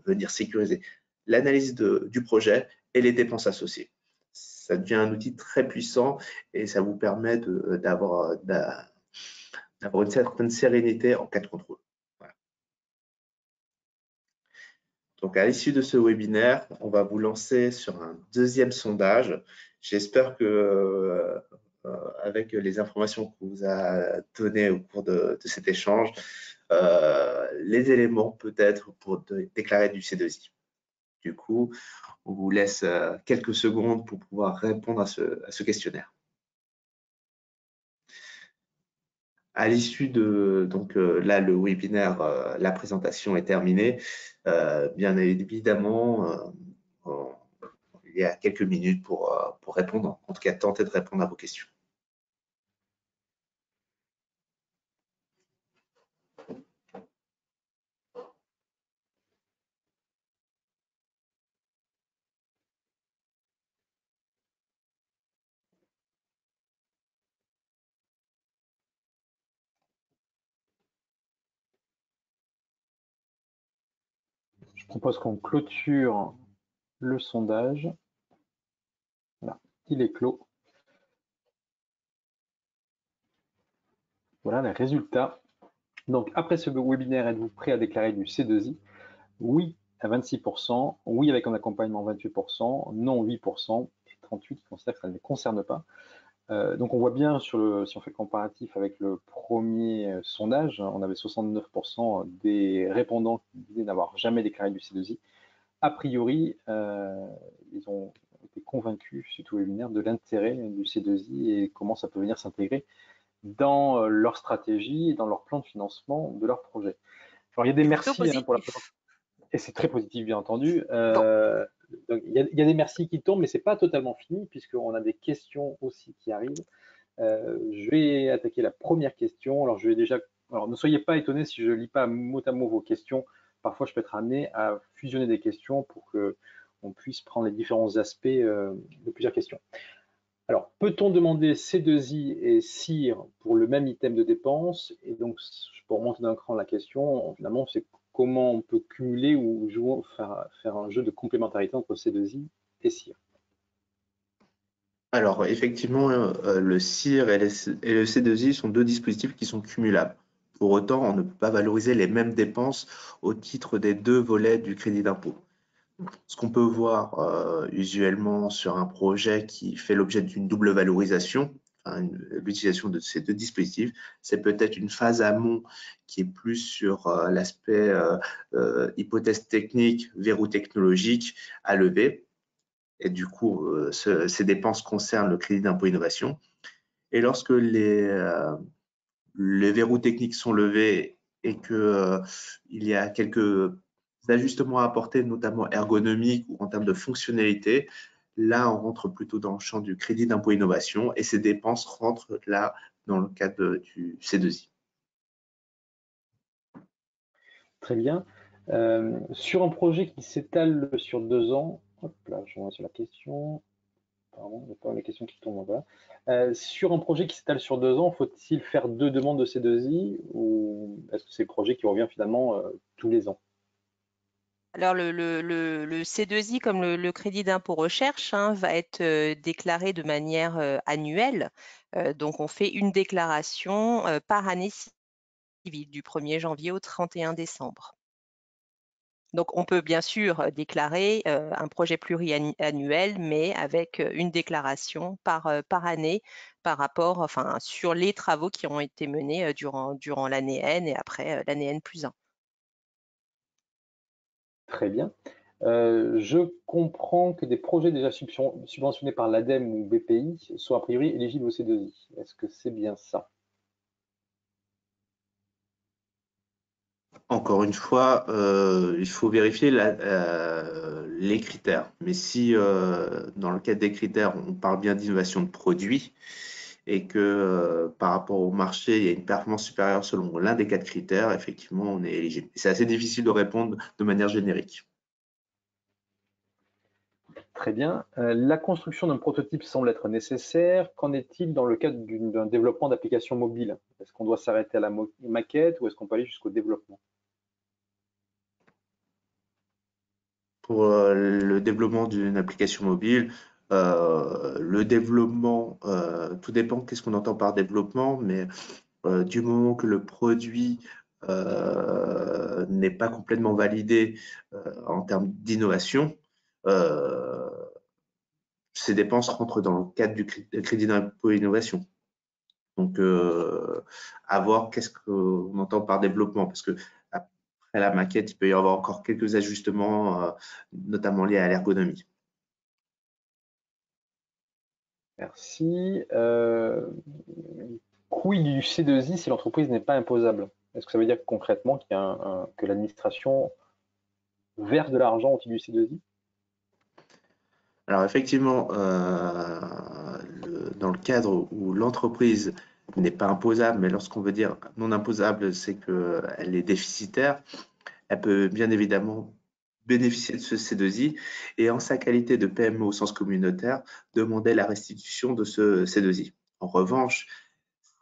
venir sécuriser l'analyse du projet et les dépenses associées. Ça devient un outil très puissant et ça vous permet d'avoir une certaine sérénité en cas de contrôle. Voilà. Donc, à l'issue de ce webinaire, on va vous lancer sur un deuxième sondage. J'espère que, avec les informations qu'on vous a données au cours de cet échange, les éléments peut-être pour déclarer du C2I. Du coup, on vous laisse quelques secondes pour pouvoir répondre à ce questionnaire. À l'issue de, donc là, le webinaire, la présentation est terminée. Bien évidemment, il y a quelques minutes pour répondre, en tout cas tenter de répondre à vos questions. Je propose qu'on clôture le sondage. Voilà, il est clos. Voilà les résultats. Donc, après ce webinaire, êtes-vous prêt à déclarer du C2I? Oui à 26%, oui avec un accompagnement 28%, non 8% et 38% qui considèrent que ça ne les concerne pas. Donc, on voit bien, si on fait le comparatif avec le premier sondage, on avait 69% des répondants qui disaient n'avoir jamais déclaré du C2I. A priori, ils ont été convaincus, suite au webinaire, de l'intérêt du C2I et comment ça peut venir s'intégrer dans leur stratégie et dans leur plan de financement de leur projet. Alors, il y a des merci pour la présentation. Et c'est très positif, bien entendu. Donc, il y a des merci qui tombent, mais ce n'est pas totalement fini, puisqu'on a des questions aussi qui arrivent. Je vais attaquer la première question. Alors, ne soyez pas étonnés si je ne lis pas mot à mot vos questions. Parfois, je peux être amené à fusionner des questions pour qu'on puisse prendre les différents aspects de plusieurs questions. Alors, peut-on demander C2I et CIR pour le même item de dépense? Et donc, pour remonter d'un cran la question, finalement, c'est comment on peut cumuler ou faire un jeu de complémentarité entre C2I et CIR. Alors, effectivement, le CIR et le C2I sont deux dispositifs qui sont cumulables. Pour autant, on ne peut pas valoriser les mêmes dépenses au titre des deux volets du crédit d'impôt. Ce qu'on peut voir usuellement sur un projet qui fait l'objet d'une double valorisation, l'utilisation de ces deux dispositifs, c'est peut-être une phase amont qui est plus sur l'aspect hypothèse technique, verrou technologique à lever. Et du coup, ces dépenses concernent le crédit d'impôt innovation. Et lorsque les verrous techniques sont levés et qu'il y a quelques ajustements à apporter, notamment ergonomiques ou en termes de fonctionnalité, là, on rentre plutôt dans le champ du crédit d'impôt innovation et ces dépenses rentrent là dans le cadre du C2I. Très bien. Sur un projet qui s'étale sur 2 ans, hop là, je reviens sur la question. apparemment, il n'y a pas les questions qui tombent. Voilà. Sur un projet qui s'étale sur 2 ans, faut-il faire 2 demandes de C2I ou est-ce que c'est le projet qui revient finalement tous les ans? Alors, le C2I, comme le crédit d'impôt recherche, hein, va être déclaré de manière annuelle. Donc, on fait une déclaration par année civile, du 1er janvier au 31 décembre. Donc, on peut bien sûr déclarer un projet pluriannuel, mais avec une déclaration par année par rapport, enfin, sur les travaux qui ont été menés durant l'année N et après l'année N+1. Très bien. Je comprends que des projets déjà subventionnés par l'ADEME ou BPI sont a priori éligibles au C2I. Est-ce que c'est bien ça? Encore une fois, il faut vérifier les critères. Mais si dans le cadre des critères, on parle bien d'innovation de produit et que par rapport au marché, il y a une performance supérieure selon l'un des 4 critères, effectivement, on est éligible. C'est assez difficile de répondre de manière générique. Très bien. La construction d'un prototype semble être nécessaire. Qu'en est-il dans le cadre d'un développement d'applications mobiles? Est-ce qu'on doit s'arrêter à la maquette ou est-ce qu'on peut aller jusqu'au développement? Pour le développement d'une application mobile, le développement, tout dépend qu'est-ce qu'on entend par développement, mais du moment que le produit n'est pas complètement validé en termes d'innovation, ces dépenses rentrent dans le cadre du crédit d'impôt innovation. Donc, à voir qu'est-ce qu'on entend par développement, parce que après la maquette, il peut y avoir encore quelques ajustements, notamment liés à l'ergonomie. Merci. Quid du C2I si l'entreprise n'est pas imposable? Est-ce que ça veut dire concrètement que l'administration verse de l'argent au titre du C2I? Alors effectivement, dans le cadre où l'entreprise n'est pas imposable, mais lorsqu'on veut dire non imposable, c'est qu'elle est déficitaire, elle peut bien évidemment bénéficier de ce C2I et en sa qualité de PME au sens communautaire, demander la restitution de ce C2I. En revanche,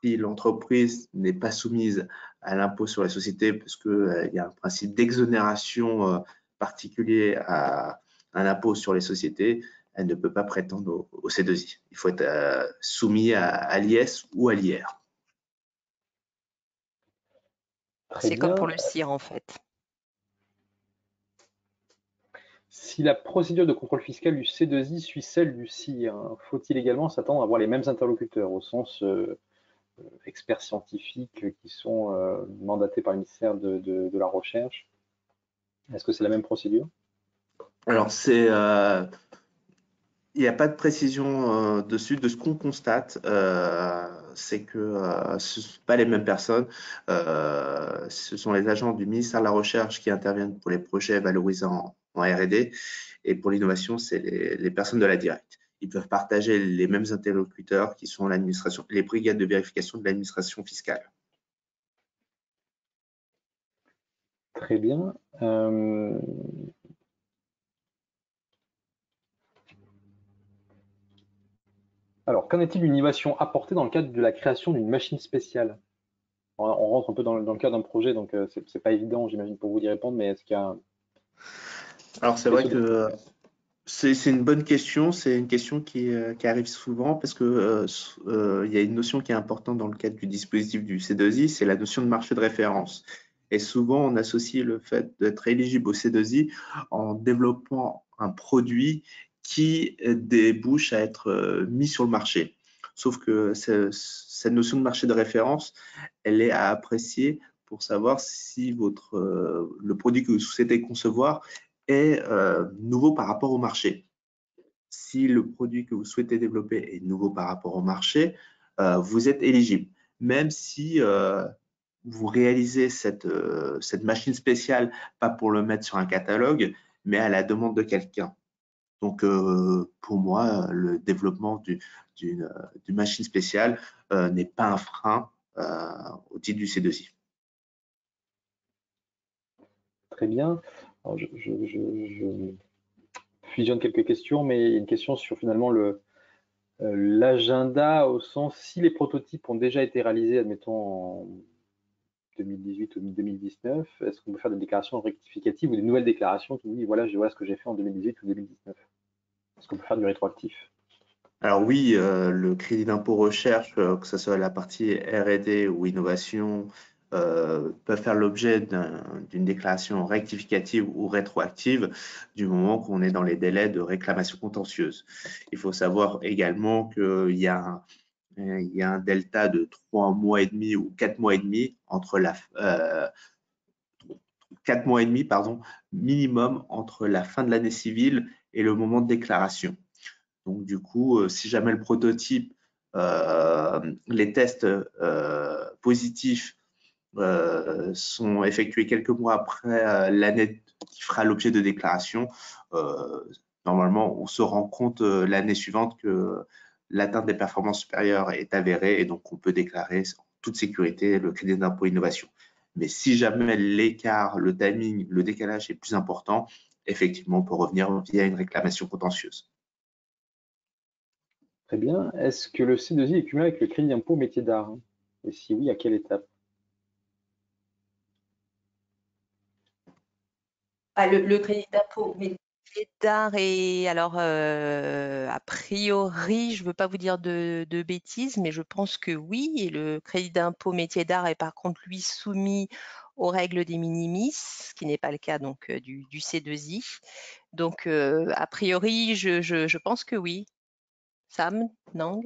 si l'entreprise n'est pas soumise à l'impôt sur les sociétés, parce qu'il y a un principe d'exonération particulier à un impôt sur les sociétés, elle ne peut pas prétendre au C2I. Il faut être soumis à l'IS ou à l'IR. Très C'est comme bien. pour le CIR en fait. Si la procédure de contrôle fiscal du C2I suit celle du CIR, faut-il également s'attendre à avoir les mêmes interlocuteurs au sens experts scientifiques qui sont mandatés par le ministère de la Recherche? Est-ce que c'est la même procédure? Alors, il n'y a pas de précision dessus. De ce qu'on constate, c'est que ce ne sont pas les mêmes personnes. Ce sont les agents du ministère de la Recherche qui interviennent pour les projets valorisants en R&D et pour l'innovation, c'est les personnes de la directe. Ils peuvent partager les mêmes interlocuteurs qui sont l'administration, les brigades de vérification de l'administration fiscale. Très bien. Alors, qu'en est-il d'une innovation apportée dans le cadre de la création d'une machine spéciale? On rentre un peu dans le cadre d'un projet, donc c'est pas évident, j'imagine, pour vous d'y répondre, mais est-ce qu'il y a Alors, c'est vrai que c'est une bonne question. C'est une question qui arrive souvent parce que il y a une notion qui est importante dans le cadre du dispositif du C2I, c'est la notion de marché de référence. Et souvent, on associe le fait d'être éligible au C2I en développant un produit qui débouche à être mis sur le marché. Sauf que cette notion de marché de référence, elle est à apprécier pour savoir si le produit que vous souhaitez concevoir est nouveau par rapport au marché. Si le produit que vous souhaitez développer est nouveau par rapport au marché, vous êtes éligible. Même si vous réalisez cette machine spéciale, pas pour le mettre sur un catalogue, mais à la demande de quelqu'un. Donc, pour moi, le développement d'une machine spéciale n'est pas un frein au titre du C2I. très bien? Alors, je fusionne quelques questions, mais il y a une question sur finalement L'agenda au sens, si les prototypes ont déjà été réalisés, admettons en 2018 ou 2019, est-ce qu'on peut faire des déclarations rectificatives ou des nouvelles déclarations qui disent voilà ce que j'ai fait en 2018 ou 2019? Est-ce qu'on peut faire du rétroactif? Alors oui, le crédit d'impôt recherche, que ce soit la partie R&D ou innovation, peuvent faire l'objet d'une déclaration rectificative ou rétroactive du moment qu'on est dans les délais de réclamation contentieuse. Il faut savoir également qu'il y a un delta de 3 mois et demi ou 4 mois et demi entre 4 mois et demi, pardon, minimum entre la fin de l'année civile et le moment de déclaration. Donc, du coup, si jamais le prototype, les tests positifs sont effectués quelques mois après l'année qui fera l'objet de déclaration, normalement, on se rend compte l'année suivante que l'atteinte des performances supérieures est avérée et donc on peut déclarer en toute sécurité le crédit d'impôt innovation. Mais si jamais l'écart, le timing, le décalage est plus important, effectivement, on peut revenir via une réclamation contentieuse. Très bien. Est-ce que le C2I est cumulé avec le crédit d'impôt métier d'art? Et si oui, à quelle étape? Le crédit d'impôt métier d'art et alors a priori, je ne veux pas vous dire de bêtises, mais je pense que oui. Et le crédit d'impôt métier d'art est par contre lui soumis aux règles des minimis, ce qui n'est pas le cas donc du C2I. Donc a priori, je pense que oui. Sam, Nang?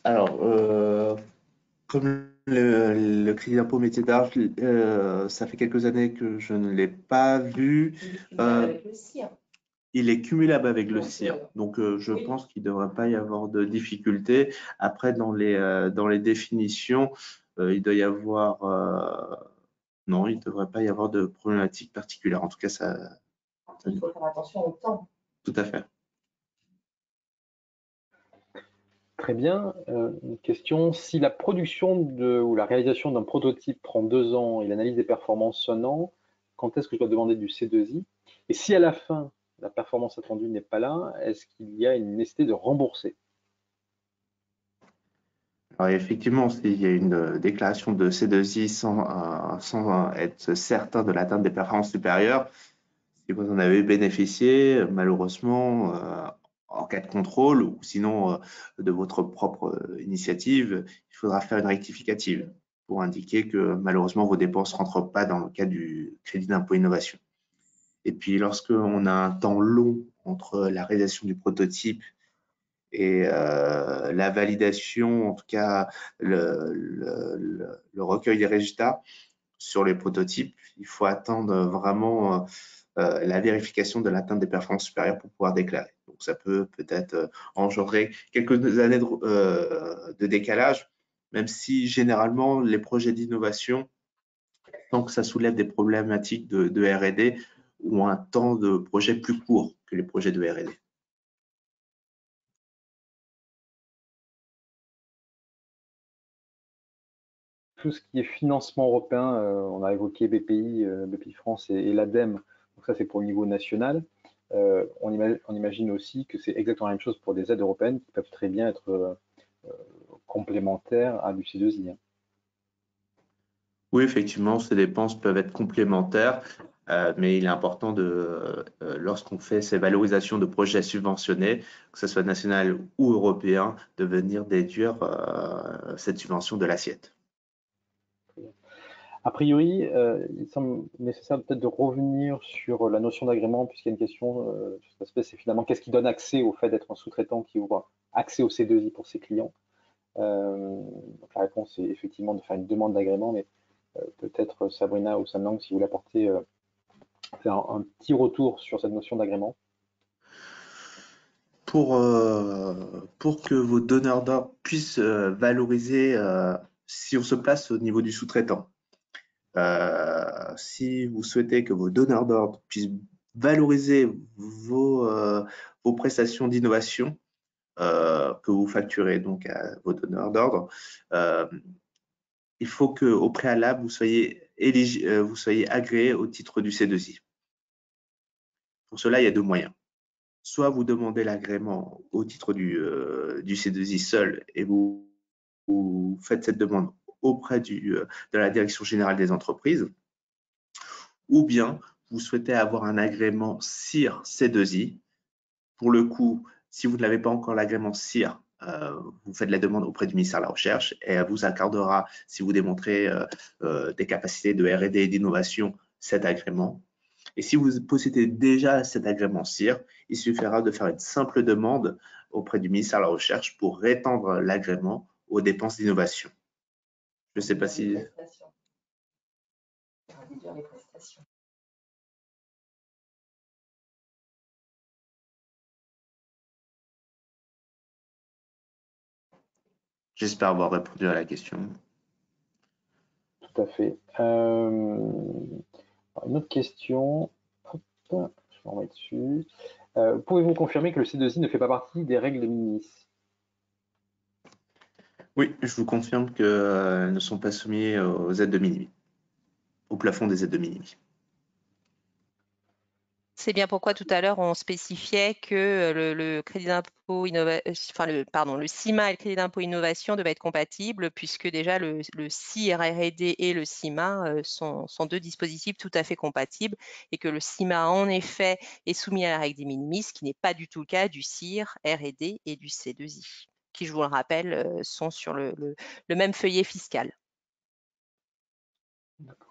Alors, comme le crédit d'impôt métier d'art, ça fait quelques années que je ne l'ai pas vu. Avec le CIR. Il est cumulable avec le CIR. Donc, je pense qu'il ne devrait pas y avoir de difficulté. Après, dans les définitions, il doit y avoir… non, il ne devrait pas y avoir de problématique particulière. En tout cas, ça… Il faut faire attention au temps. Tout à fait. Très bien. Une question, si la production ou la réalisation d'un prototype prend 2 ans et l'analyse des performances 1 an, quand est-ce que je dois demander du C2I? Et si à la fin, la performance attendue n'est pas là, est-ce qu'il y a une nécessité de rembourser? Alors, effectivement, s'il y a une déclaration de C2I sans être certain de l'atteinte des performances supérieures, si vous en avez bénéficié, malheureusement, en cas de contrôle ou sinon de votre propre initiative, il faudra faire une rectificative pour indiquer que malheureusement vos dépenses ne rentrent pas dans le cadre du crédit d'impôt innovation. Et puis, lorsqu'on a un temps long entre la réalisation du prototype et la validation, en tout cas le recueil des résultats sur les prototypes, il faut attendre vraiment la vérification de l'atteinte des performances supérieures pour pouvoir déclarer. Donc, ça peut peut-être engendrer quelques années de décalage, même si généralement les projets d'innovation, tant que ça soulève des problématiques de R&D, ont un temps de projet plus court que les projets de R&D. Tout ce qui est financement européen, on a évoqué BPI, BPI France et l'ADEME, donc ça c'est pour le niveau national. On imagine aussi que c'est exactement la même chose pour des aides européennes qui peuvent très bien être complémentaires à du C2I. Hein. Oui, effectivement, ces dépenses peuvent être complémentaires, mais il est important lorsqu'on fait ces valorisations de projets subventionnés, que ce soit national ou européen, de venir déduire cette subvention de l'assiette. A priori, il semble nécessaire peut-être de revenir sur la notion d'agrément, puisqu'il y a une question sur cet aspect, c'est finalement qu'est-ce qui donne accès au fait d'être un sous-traitant qui ouvre accès au C2I pour ses clients. Donc la réponse est effectivement de faire une demande d'agrément, mais peut-être Sabrina ou Sam Nang, si vous voulez apporter faire un petit retour sur cette notion d'agrément. Pour que vos donneurs d'ordre puissent valoriser, si on se place au niveau du sous-traitant, si vous souhaitez que vos donneurs d'ordre puissent valoriser vos prestations d'innovation que vous facturez donc à vos donneurs d'ordre, il faut qu'au préalable, vous soyez agréé au titre du C2I. Pour cela, il y a 2 moyens. soit vous demandez l'agrément au titre du C2I seul et vous faites cette demande auprès de la Direction générale des entreprises, ou bien vous souhaitez avoir un agrément CIR C2I. Pour le coup, si vous ne l'avez pas encore l'agrément CIR, vous faites la demande auprès du ministère de la Recherche et elle vous accordera, si vous démontrez des capacités de R&D et d'innovation, cet agrément. Et si vous possédez déjà cet agrément CIR, il suffira de faire une simple demande auprès du ministère de la Recherche pour étendre l'agrément aux dépenses d'innovation. Je ne sais pas si… J'espère avoir répondu à la question. Tout à fait. Une autre question. Hop, je vais en mettre dessus. Pouvez-vous confirmer que le C2I ne fait pas partie des règles de minimis? Oui, je vous confirme qu'elles ne sont pas soumises aux aides de minimis, au plafond des aides de minimis. C'est bien pourquoi tout à l'heure on spécifiait que le crédit d'impôt le CIMA et le crédit d'impôt innovation devaient être compatibles, puisque déjà le CIR R&D et le CIMA sont deux dispositifs tout à fait compatibles, et que le CIMA en effet est soumis à la règle des minimis, ce qui n'est pas du tout le cas du CIR R&D et du C2I, qui, je vous le rappelle, sont sur le même feuillet fiscal. D'accord.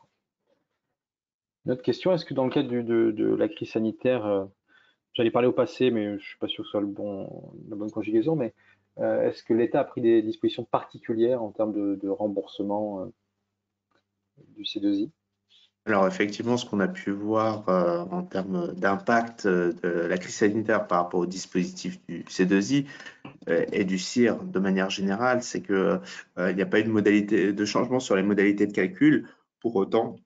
Une autre question, est-ce que dans le cadre de la crise sanitaire, j'allais parler au passé, mais je ne suis pas sûr que ce soit la bonne conjugaison, mais est-ce que l'État a pris des dispositions particulières en termes de remboursement du C2I? Alors effectivement, ce qu'on a pu voir en termes d'impact de la crise sanitaire par rapport au dispositif du C2I et du CIR de manière générale, c'est qu'il n'y a pas eu de changement sur les modalités de calcul. Pour autant,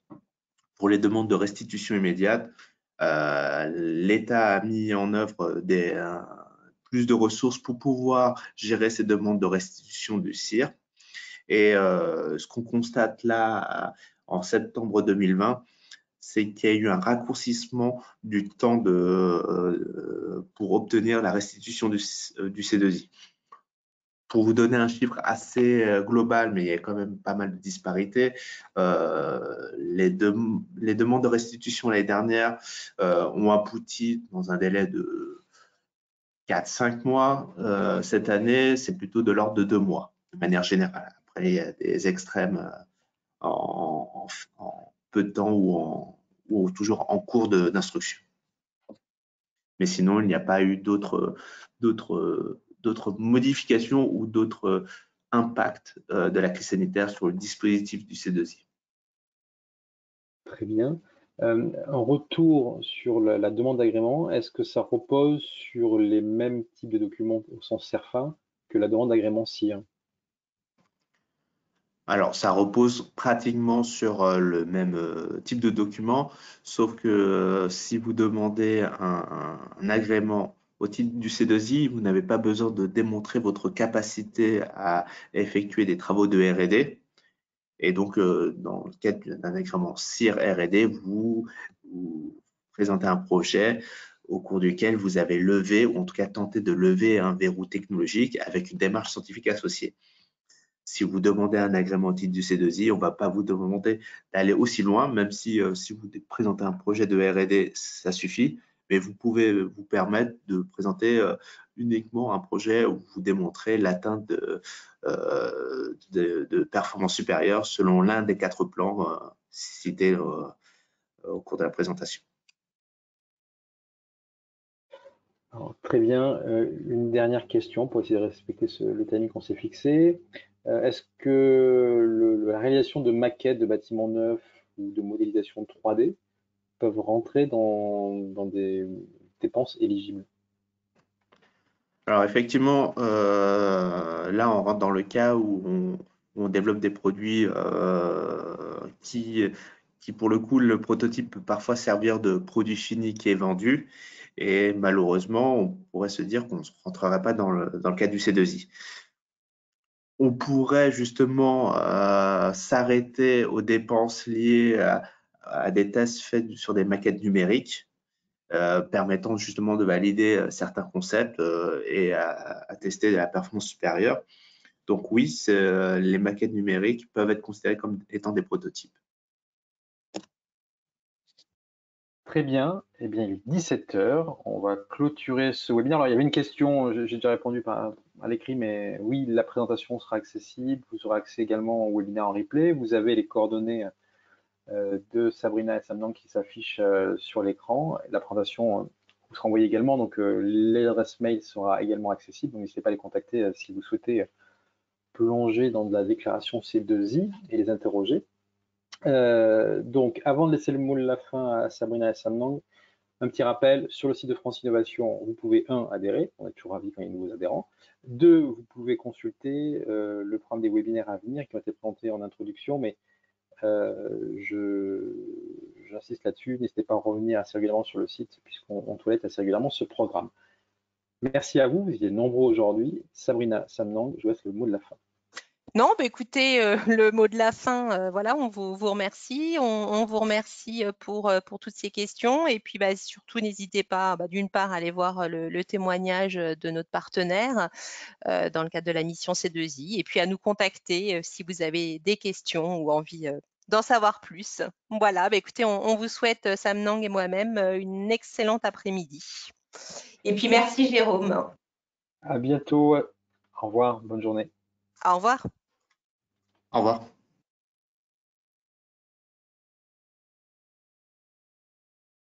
pour les demandes de restitution immédiate, l'État a mis en œuvre plus de ressources pour pouvoir gérer ces demandes de restitution du CIR. Et ce qu'on constate là, en septembre 2020, c'est qu'il y a eu un raccourcissement du temps pour obtenir la restitution du C2I. Pour vous donner un chiffre assez global, mais il y a quand même pas mal de disparités, les demandes de restitution l'année dernière ont abouti dans un délai de 4-5 mois. Cette année, c'est plutôt de l'ordre de 2 mois, de manière générale. Après, il y a des extrêmes en peu de temps ou toujours en cours d'instruction. Mais sinon, il n'y a pas eu d'autres modifications ou d'autres impacts de la crise sanitaire sur le dispositif du C2I. Très bien. En retour sur la demande d'agrément, est-ce que ça repose sur les mêmes types de documents au sens CERFA que la demande d'agrément CIR? Alors, ça repose pratiquement sur le même type de document, sauf que si vous demandez un agrément au titre du C2I, vous n'avez pas besoin de démontrer votre capacité à effectuer des travaux de R&D. Et donc, dans le cadre d'un agrément CIR R&D, vous présentez un projet au cours duquel vous avez levé, ou en tout cas tenté de lever un verrou technologique avec une démarche scientifique associée. Si vous demandez un agrément au titre du C2I, on ne va pas vous demander d'aller aussi loin, même si vous présentez un projet de R&D, ça suffit. Mais vous pouvez vous permettre de présenter uniquement un projet où vous démontrez l'atteinte de performances supérieures selon l'un des 4 plans cités au cours de la présentation. Alors, très bien. Une dernière question pour essayer de respecter le timing qu'on s'est fixé. Est-ce que la réalisation de maquettes de bâtiments neufs ou de modélisation 3D peuvent rentrer dans des dépenses éligibles? Alors effectivement, là on rentre dans le cas où on développe des produits qui pour le coup, le prototype peut parfois servir de produit fini qui est vendu. Et malheureusement, on pourrait se dire qu'on ne rentrerait pas dans le cas du C2I. On pourrait justement s'arrêter aux dépenses liées à des tests faits sur des maquettes numériques. permettant justement de valider certains concepts et à tester la performance supérieure. Donc oui, les maquettes numériques peuvent être considérées comme étant des prototypes. Très bien. Eh bien, il est 17 h. On va clôturer ce webinaire. Alors, il y avait une question, j'ai déjà répondu à l'écrit, mais oui, la présentation sera accessible. Vous aurez accès également au webinaire en replay. Vous avez les coordonnées de Sabrina et Sam Nang qui s'affichent sur l'écran. La présentation vous sera envoyée également, donc l'adresse mail sera également accessible. Donc, n'hésitez pas à les contacter si vous souhaitez plonger dans de la déclaration C2I et les interroger. Donc, avant de laisser le mot de la fin à Sabrina et Sam Nang, un petit rappel, sur le site de France Innovation, vous pouvez, adhérer, on est toujours ravis quand il y a de nouveaux adhérents. 2, vous pouvez consulter le programme des webinaires à venir qui ont été présentés en introduction, mais j'insiste là-dessus, n'hésitez pas à revenir assez régulièrement sur le site puisqu'on toilette assez régulièrement ce programme. Merci à vous, vous étiez nombreux aujourd'hui. Sabrina, Sam Nang, je vous laisse le mot de la fin. Non, bah écoutez, le mot de la fin, voilà, on vous remercie. On vous remercie pour toutes ces questions. Et puis, surtout, n'hésitez pas, d'une part, à aller voir le témoignage de notre partenaire dans le cadre de la mission C2I. Et puis, à nous contacter si vous avez des questions ou envie d'en savoir plus. Voilà, écoutez, on vous souhaite, Sam Nang et moi-même, une excellente après-midi. Et puis, merci Jérôme. À bientôt. Au revoir, bonne journée. Au revoir. Au revoir.